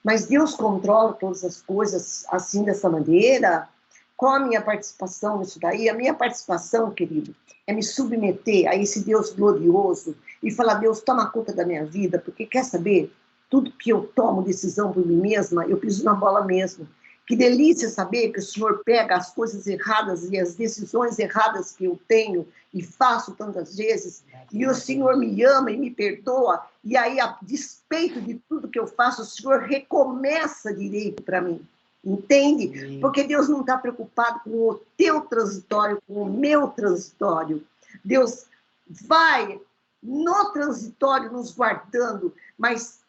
mas Deus controla todas as coisas assim, dessa maneira? Qual a minha participação nisso daí? A minha participação, querido, é me submeter a esse Deus glorioso e falar, Deus, toma conta da minha vida, porque quer saber? Tudo que eu tomo decisão por mim mesma, eu piso na bola mesmo. Que delícia saber que o Senhor pega as coisas erradas e as decisões erradas que eu tenho e faço tantas vezes, e o Senhor me ama e me perdoa, e aí, a despeito de tudo que eu faço, o Senhor recomeça direito para mim. Entende? Porque Deus não está preocupado com o teu transitório, com o meu transitório. Deus vai no transitório nos guardando, mas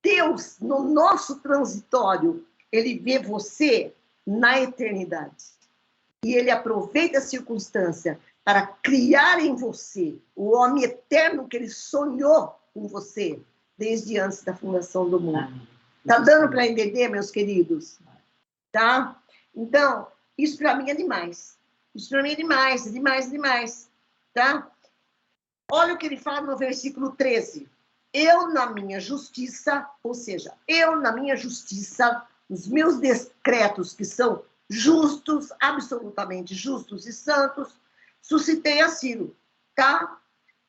Deus, no nosso transitório, ele vê você na eternidade. E ele aproveita a circunstância para criar em você o homem eterno que ele sonhou com você desde antes da fundação do mundo. Tá dando para entender, meus queridos? Tá? Então, isso para mim é demais. Isso para mim é demais, é demais, é demais. Tá? Olha o que ele fala no versículo 13. Eu, na minha justiça, ou seja, eu, na minha justiça, os meus decretos que são justos, absolutamente justos e santos, suscitei a Ciro, tá?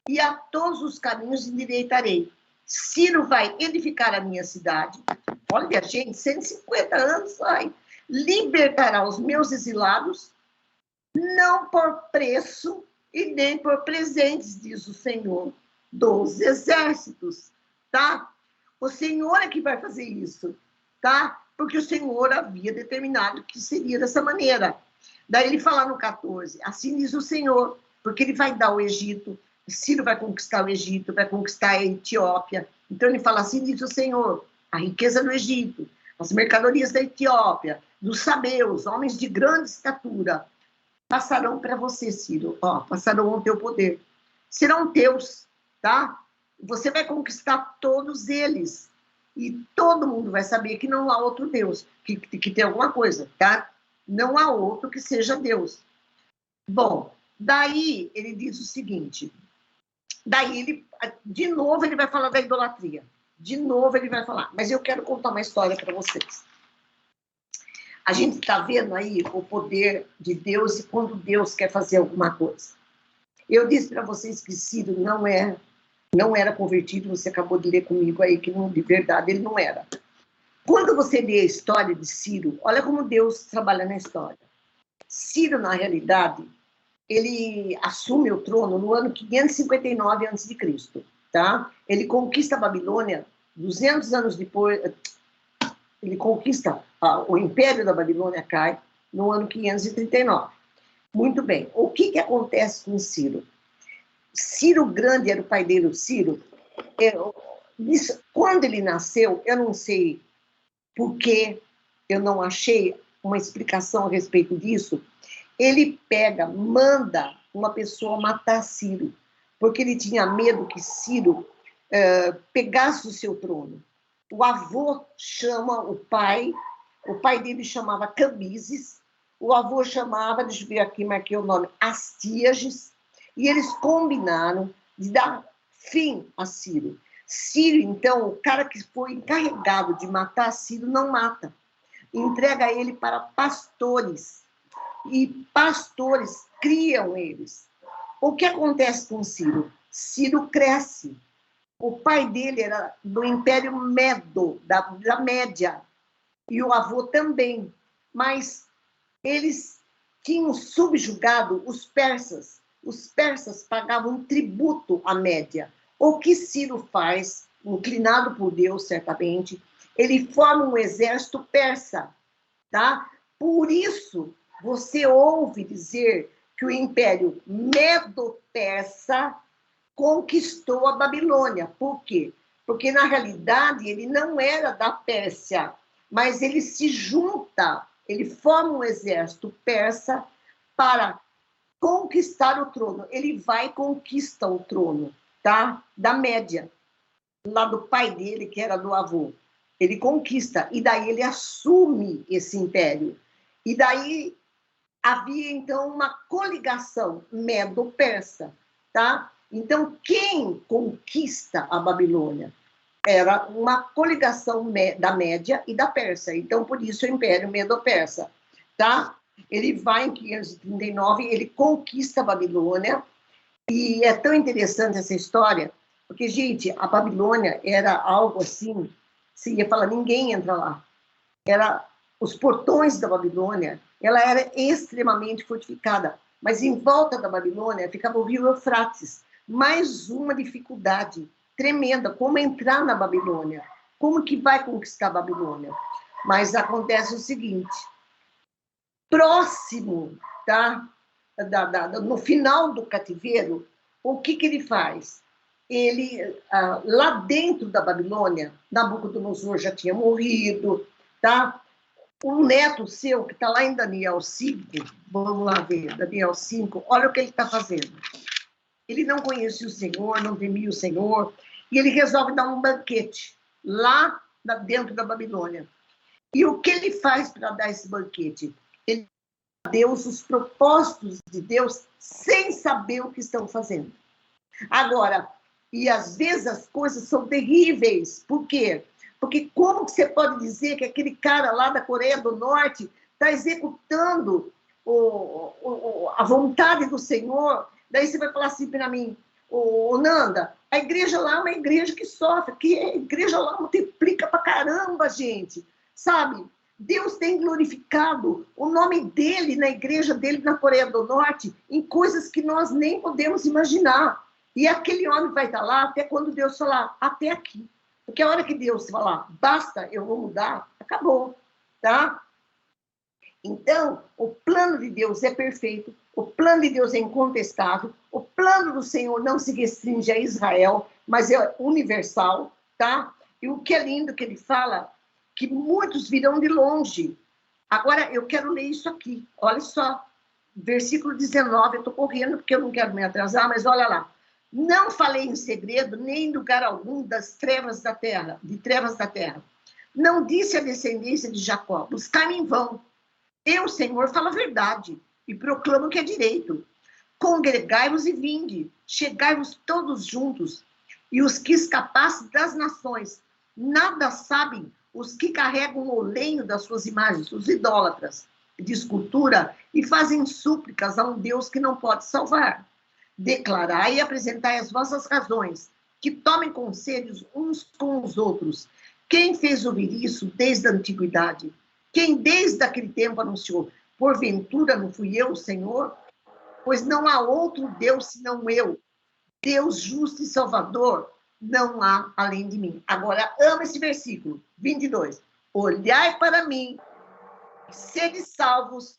E a todos os caminhos endireitarei. Ciro vai edificar a minha cidade. Olha, gente, 150 anos, vai. Libertará os meus exilados, não por preço e nem por presentes, diz o Senhor dos exércitos, tá? O Senhor é que vai fazer isso, tá? Porque o Senhor havia determinado que seria dessa maneira. Daí ele fala no 14, assim diz o Senhor, porque ele vai dar o Egito, Ciro vai conquistar o Egito, vai conquistar a Etiópia. Então ele fala, assim diz o Senhor, a riqueza do Egito, as mercadorias da Etiópia, dos sabeus, homens de grande estatura, passarão para você, Ciro, ó, passarão ao teu poder. Serão teus, tá? Você vai conquistar todos eles. E todo mundo vai saber que não há outro Deus, que tem alguma coisa, tá? Não há outro que seja Deus. Bom, daí ele diz o seguinte, daí ele, de novo ele vai falar da idolatria. De novo ele vai falar, mas eu quero contar uma história para vocês. A gente está vendo aí o poder de Deus e quando Deus quer fazer alguma coisa. Eu disse para vocês que Ciro não era convertido, você acabou de ler comigo aí que não, de verdade ele não era. Quando você lê a história de Ciro, olha como Deus trabalha na história. Ciro, na realidade, ele assume o trono no ano 559 a.C., tá? Ele conquista a Babilônia 200 anos depois, ele conquista, o Império da Babilônia cai no ano 539. Muito bem, o que acontece com Ciro? Ciro Grande era o pai dele, o Ciro. Quando ele nasceu, eu não sei por que eu não achei uma explicação a respeito disso. Ele manda uma pessoa matar Ciro, porque ele tinha medo que Ciro pegasse o seu trono. O avô chama o pai dele chamava Cambises, o avô chamava, deixa eu ver aqui, marquei o nome, Astíages, e eles combinaram de dar fim a Ciro. Ciro, então, o cara que foi encarregado de matar Ciro, não mata. Entrega ele para pastores. E pastores criam eles. O que acontece com Ciro? Ciro cresce. O pai dele era do Império Medo, da Média. E o avô também. Mas eles tinham subjugado os persas. Os persas pagavam um tributo à Média. O que Ciro faz, inclinado por Deus, certamente, ele forma um exército persa, tá? Por isso, você ouve dizer que o Império Medo-Persa conquistou a Babilônia. Por quê? Porque, na realidade, ele não era da Pérsia, mas ele se junta, ele forma um exército persa para conquistar o trono. Ele vai e conquista o trono, tá? Da Média, lá do pai dele, que era do avô. Ele conquista, e daí ele assume esse império. E daí havia, então, uma coligação medo-persa, tá? Então, quem conquista a Babilônia? Era uma coligação da Média e da Pérsia. Então, por isso, o Império Medo-Persa, tá? Ele vai em 539, ele conquista a Babilônia, e é tão interessante essa história, porque, gente, a Babilônia era algo assim, se ia falar, ninguém entra lá. Era os portões da Babilônia, ela era extremamente fortificada, mas em volta da Babilônia ficava o rio Eufrates. Mais uma dificuldade tremenda, como entrar na Babilônia, como que vai conquistar a Babilônia. Mas acontece o seguinte, próximo, tá, no final do cativeiro, o que ele faz? Ele, lá dentro da Babilônia, Nabucodonosor já tinha morrido, tá? Um neto seu, que está lá em Daniel 5, vamos lá ver, Daniel 5, olha o que ele está fazendo. Ele não conhecia o Senhor, não temia o Senhor, e ele resolve dar um banquete lá dentro da Babilônia. E o que ele faz para dar esse banquete? Ele dá a Deus os propósitos de Deus sem saber o que estão fazendo. Agora, e às vezes as coisas são terríveis. Por quê? Porque como que você pode dizer que aquele cara lá da Coreia do Norte está executando a vontade do Senhor? Daí você vai falar assim para mim, Nanda, a igreja lá é uma igreja que sofre, que a igreja lá multiplica pra caramba, gente, sabe? Deus tem glorificado o nome dele na igreja dele na Coreia do Norte em coisas que nós nem podemos imaginar. E aquele homem vai estar lá até quando Deus falar, até aqui. Porque a hora que Deus falar, basta, eu vou mudar, acabou, tá? Então, o plano de Deus é perfeito, o plano de Deus é incontestável, o plano do Senhor não se restringe a Israel, mas é universal, tá? E o que é lindo que ele fala, que muitos virão de longe. Agora, eu quero ler isso aqui, olha só, versículo 19, eu estou correndo porque eu não quero me atrasar, mas olha lá. Não falei em segredo, nem em lugar algum das trevas da terra, de trevas da terra. Não disse à descendência de Jacó, buscar-me em vão. Eu, Senhor, falo a verdade e proclamo que é direito. Congregai-vos e vinde, chegai-vos todos juntos. E os que escapassem das nações, nada sabem os que carregam o lenho das suas imagens, os idólatras de escultura, e fazem súplicas a um Deus que não pode salvar. Declarai e apresentai as vossas razões, que tomem conselhos uns com os outros. Quem fez ouvir isso desde a antiguidade? Quem desde aquele tempo anunciou? Porventura não fui eu, Senhor? Pois não há outro Deus senão eu. Deus justo e salvador, não há além de mim. Agora, ama esse versículo, 22. Olhai para mim, e sede salvos,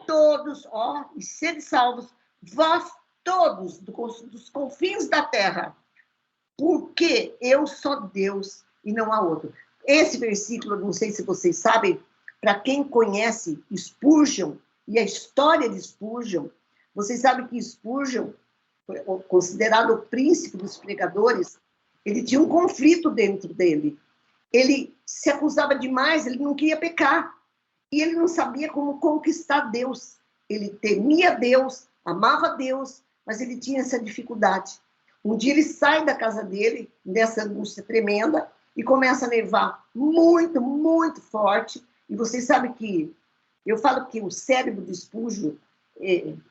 todos, e sede salvos, vós todos, dos confins da terra, porque eu sou Deus e não há outro. Esse versículo, não sei se vocês sabem, para quem conhece Spurgeon e a história de Spurgeon, vocês sabem que Spurgeon, considerado o príncipe dos pregadores, ele tinha um conflito dentro dele. Ele se acusava demais, ele não queria pecar. E ele não sabia como conquistar Deus. Ele temia Deus, amava Deus, mas ele tinha essa dificuldade. Um dia ele sai da casa dele, dessa angústia tremenda, e começa a nevar muito, muito forte. E vocês sabem que, eu falo que o cérebro de Spurgeon,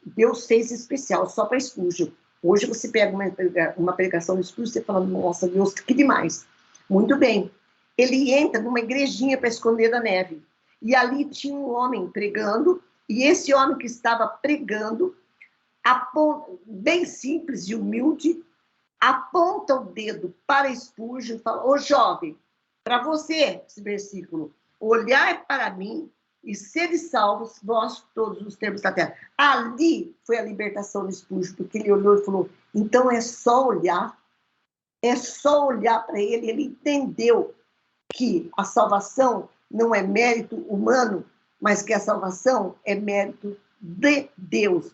Deus fez especial, só para Spurgeon. Hoje você pega uma pregação de Spurgeon, você fala, nossa, Deus, que demais. Muito bem. Ele entra numa igrejinha para esconder da neve. E ali tinha um homem pregando, e esse homem que estava pregando, bem simples e humilde, aponta o dedo para Spurgeon e fala, ô jovem, para você, esse versículo, olhai para mim e sede salvos vós todos os termos da terra. Ali foi a libertação de Spurgeon, porque ele olhou e falou, Então é só olhar para ele. Ele entendeu que a salvação não é mérito humano, mas que a salvação é mérito de Deus.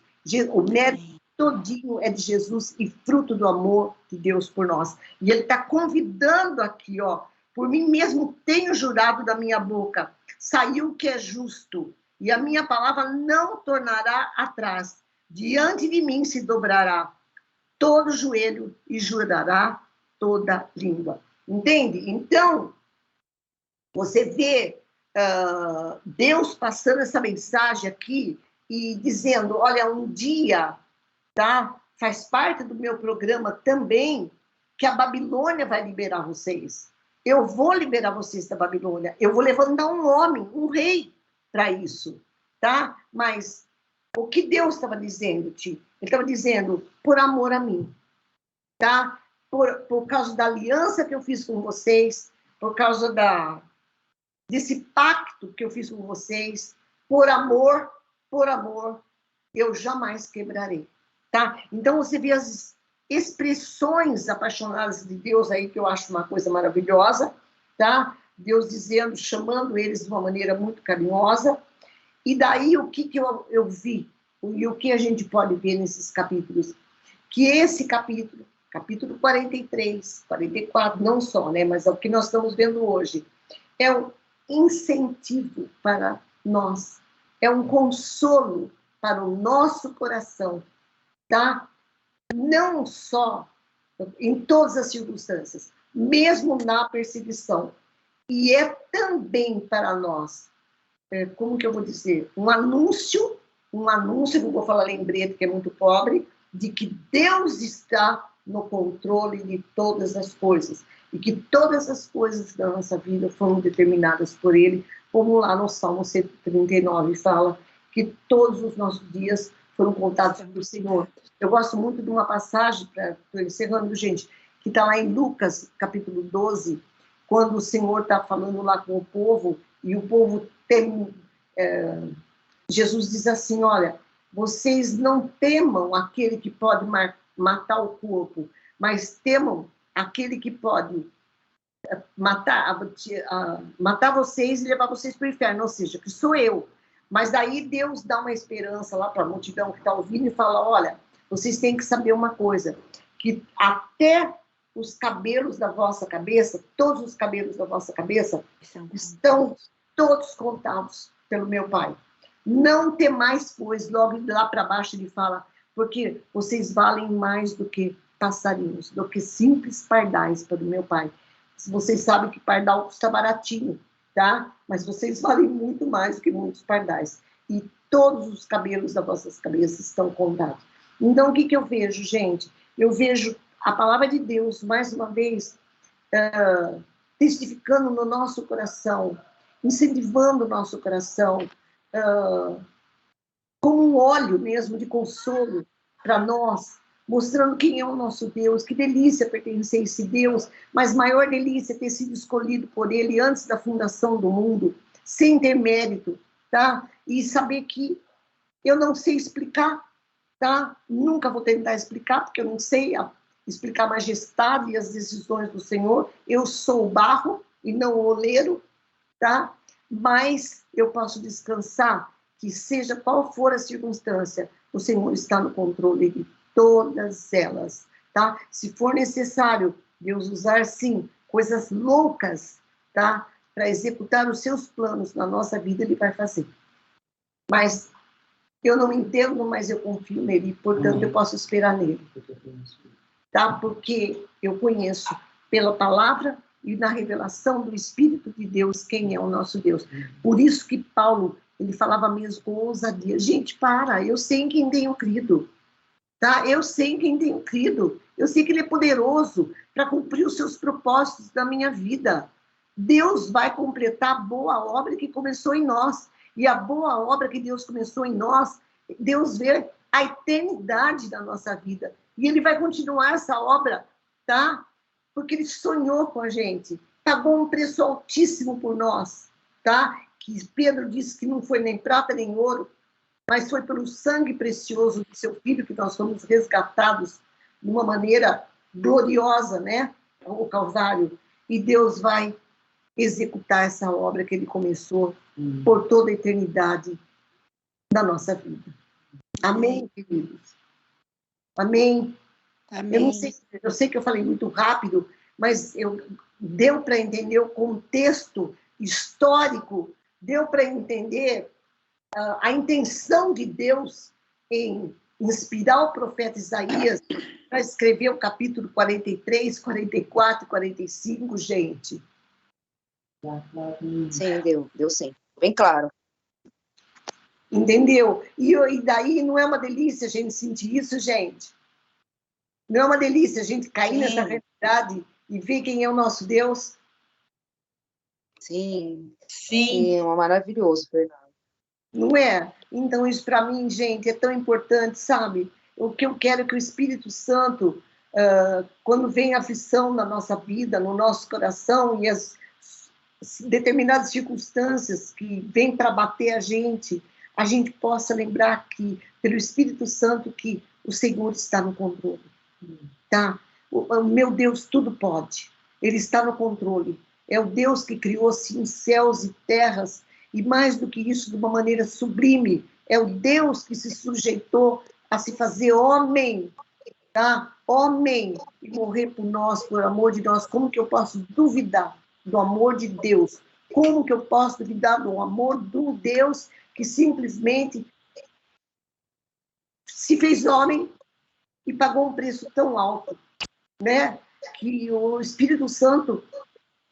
O mérito todinho é de Jesus e fruto do amor de Deus por nós. E ele está convidando aqui, ó, por mim mesmo tenho jurado da minha boca, saiu o que é justo, e a minha palavra não tornará atrás. Diante de mim se dobrará todo joelho e jurará toda língua. Entende? Então, você vê Deus passando essa mensagem aqui e dizendo, olha, um dia, tá? Faz parte do meu programa também que a Babilônia vai liberar vocês. Eu vou liberar vocês da Babilônia. Eu vou levantar um homem, um rei, para isso, tá? Mas o que Deus estava dizendo, Ti? Ele estava dizendo, por amor a mim, tá? Por causa da aliança que eu fiz com vocês, por causa desse pacto que eu fiz com vocês, por amor, eu jamais quebrarei, tá? Então, você vê as expressões apaixonadas de Deus aí, que eu acho uma coisa maravilhosa, tá? Deus dizendo, chamando eles de uma maneira muito carinhosa. E daí, o que eu vi, e o que a gente pode ver nesses capítulos? Que esse capítulo 43, 44, não só, né? Mas é o que nós estamos vendo hoje, é um incentivo para nós, é um consolo para o nosso coração, tá? Não só em todas as circunstâncias, mesmo na perseguição. E é também para nós, como que eu vou dizer, um anúncio, não vou falar lembrete, que é muito pobre, de que Deus está no controle de todas as coisas, e que todas as coisas da nossa vida foram determinadas por Ele, como lá no Salmo 139 fala, que todos os nossos dias foram contados pelo Senhor. Eu gosto muito de uma passagem, estou encerrando, gente, que está lá em Lucas, capítulo 12, quando o Senhor está falando lá com o povo, e o povo tem... Jesus diz assim, olha, vocês não temam aquele que pode matar o corpo, mas temam aquele que pode matar vocês e levar vocês para o inferno, ou seja, que sou eu. Mas daí Deus dá uma esperança lá para a multidão que está ouvindo e fala, olha, vocês têm que saber uma coisa, que até os cabelos da vossa cabeça, todos os cabelos da vossa cabeça, estão todos contados pelo meu Pai. Não temais, pois, logo lá para baixo ele fala, porque vocês valem mais do que passarinhos, do que simples pardais para o meu Pai. Vocês sabem que pardal custa baratinho, tá? Mas vocês valem muito mais do que muitos pardais. E todos os cabelos das vossas cabeças estão contados. Então, o que eu vejo, gente? Eu vejo a palavra de Deus, mais uma vez, testificando no nosso coração, incentivando o nosso coração, como um óleo mesmo de consolo para nós, mostrando quem é o nosso Deus, que delícia pertencer a esse Deus, mas maior delícia ter sido escolhido por Ele antes da fundação do mundo, sem ter mérito, tá? E saber que eu não sei explicar, tá? Nunca vou tentar explicar, porque eu não sei explicar a majestade e as decisões do Senhor. Eu sou o barro e não o oleiro, tá? Mas eu posso descansar que seja qual for a circunstância, o Senhor está no controle de todas elas, tá? Se for necessário Deus usar, sim, coisas loucas, tá? Para executar os seus planos na nossa vida, Ele vai fazer. Mas eu não entendo, mas eu confio nele, portanto eu posso esperar nele, tá? Porque eu conheço pela palavra e na revelação do Espírito de Deus quem é o nosso Deus. Por isso que Paulo, ele falava mesmo com ousadia, gente, eu sei em quem tenho crido, tá? Eu sei em quem tenho crido, eu sei que Ele é poderoso para cumprir os seus propósitos na minha vida. Deus vai completar a boa obra que começou em nós, e a boa obra que Deus começou em nós, Deus vê a eternidade da nossa vida, e Ele vai continuar essa obra, tá? Porque Ele sonhou com a gente, pagou um preço altíssimo por nós, tá? Que Pedro disse que não foi nem prata nem ouro, mas foi pelo sangue precioso do seu Filho que nós fomos resgatados de uma maneira gloriosa, né? O Calvário. E Deus vai executar essa obra que ele começou por toda a eternidade da nossa vida. Amém, queridos? Amém? Amém. Eu não sei, eu sei que eu falei muito rápido, mas deu para entender o contexto histórico, deu para entender a intenção de Deus em inspirar o profeta Isaías para escrever o capítulo 43, 44 e 45, gente. Sim, deu sim. Bem claro. Entendeu? E daí não é uma delícia a gente sentir isso, gente? Não é uma delícia a gente cair nessa realidade e ver quem é o nosso Deus? Sim. Sim, é maravilhoso, Fernando. Não é? Então, isso para mim, gente, é tão importante, sabe? O que eu quero é que o Espírito Santo, quando vem a aflição na nossa vida, no nosso coração, e as determinadas circunstâncias que vêm para bater a gente possa lembrar que, pelo Espírito Santo, que o Senhor está no controle. Tá? O meu Deus tudo pode. Ele está no controle. É o Deus que criou, sim, céus e terras, e mais do que isso, de uma maneira sublime. É o Deus que se sujeitou a se fazer homem, tá? Homem, e morrer por nós, por amor de nós. Como que eu posso duvidar do amor de Deus? Como que eu posso duvidar do amor do Deus que simplesmente se fez homem e pagou um preço tão alto, né? Que o Espírito Santo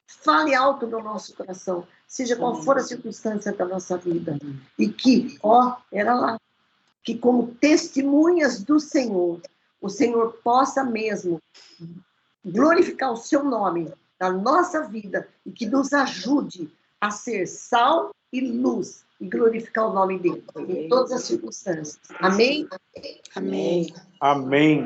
fale alto no nosso coração, seja qual for a circunstância da nossa vida. E que, era lá, que como testemunhas do Senhor, o Senhor possa mesmo glorificar o seu nome na nossa vida e que nos ajude a ser sal e luz e glorificar o nome dele em todas as circunstâncias. Amém? Amém. Amém.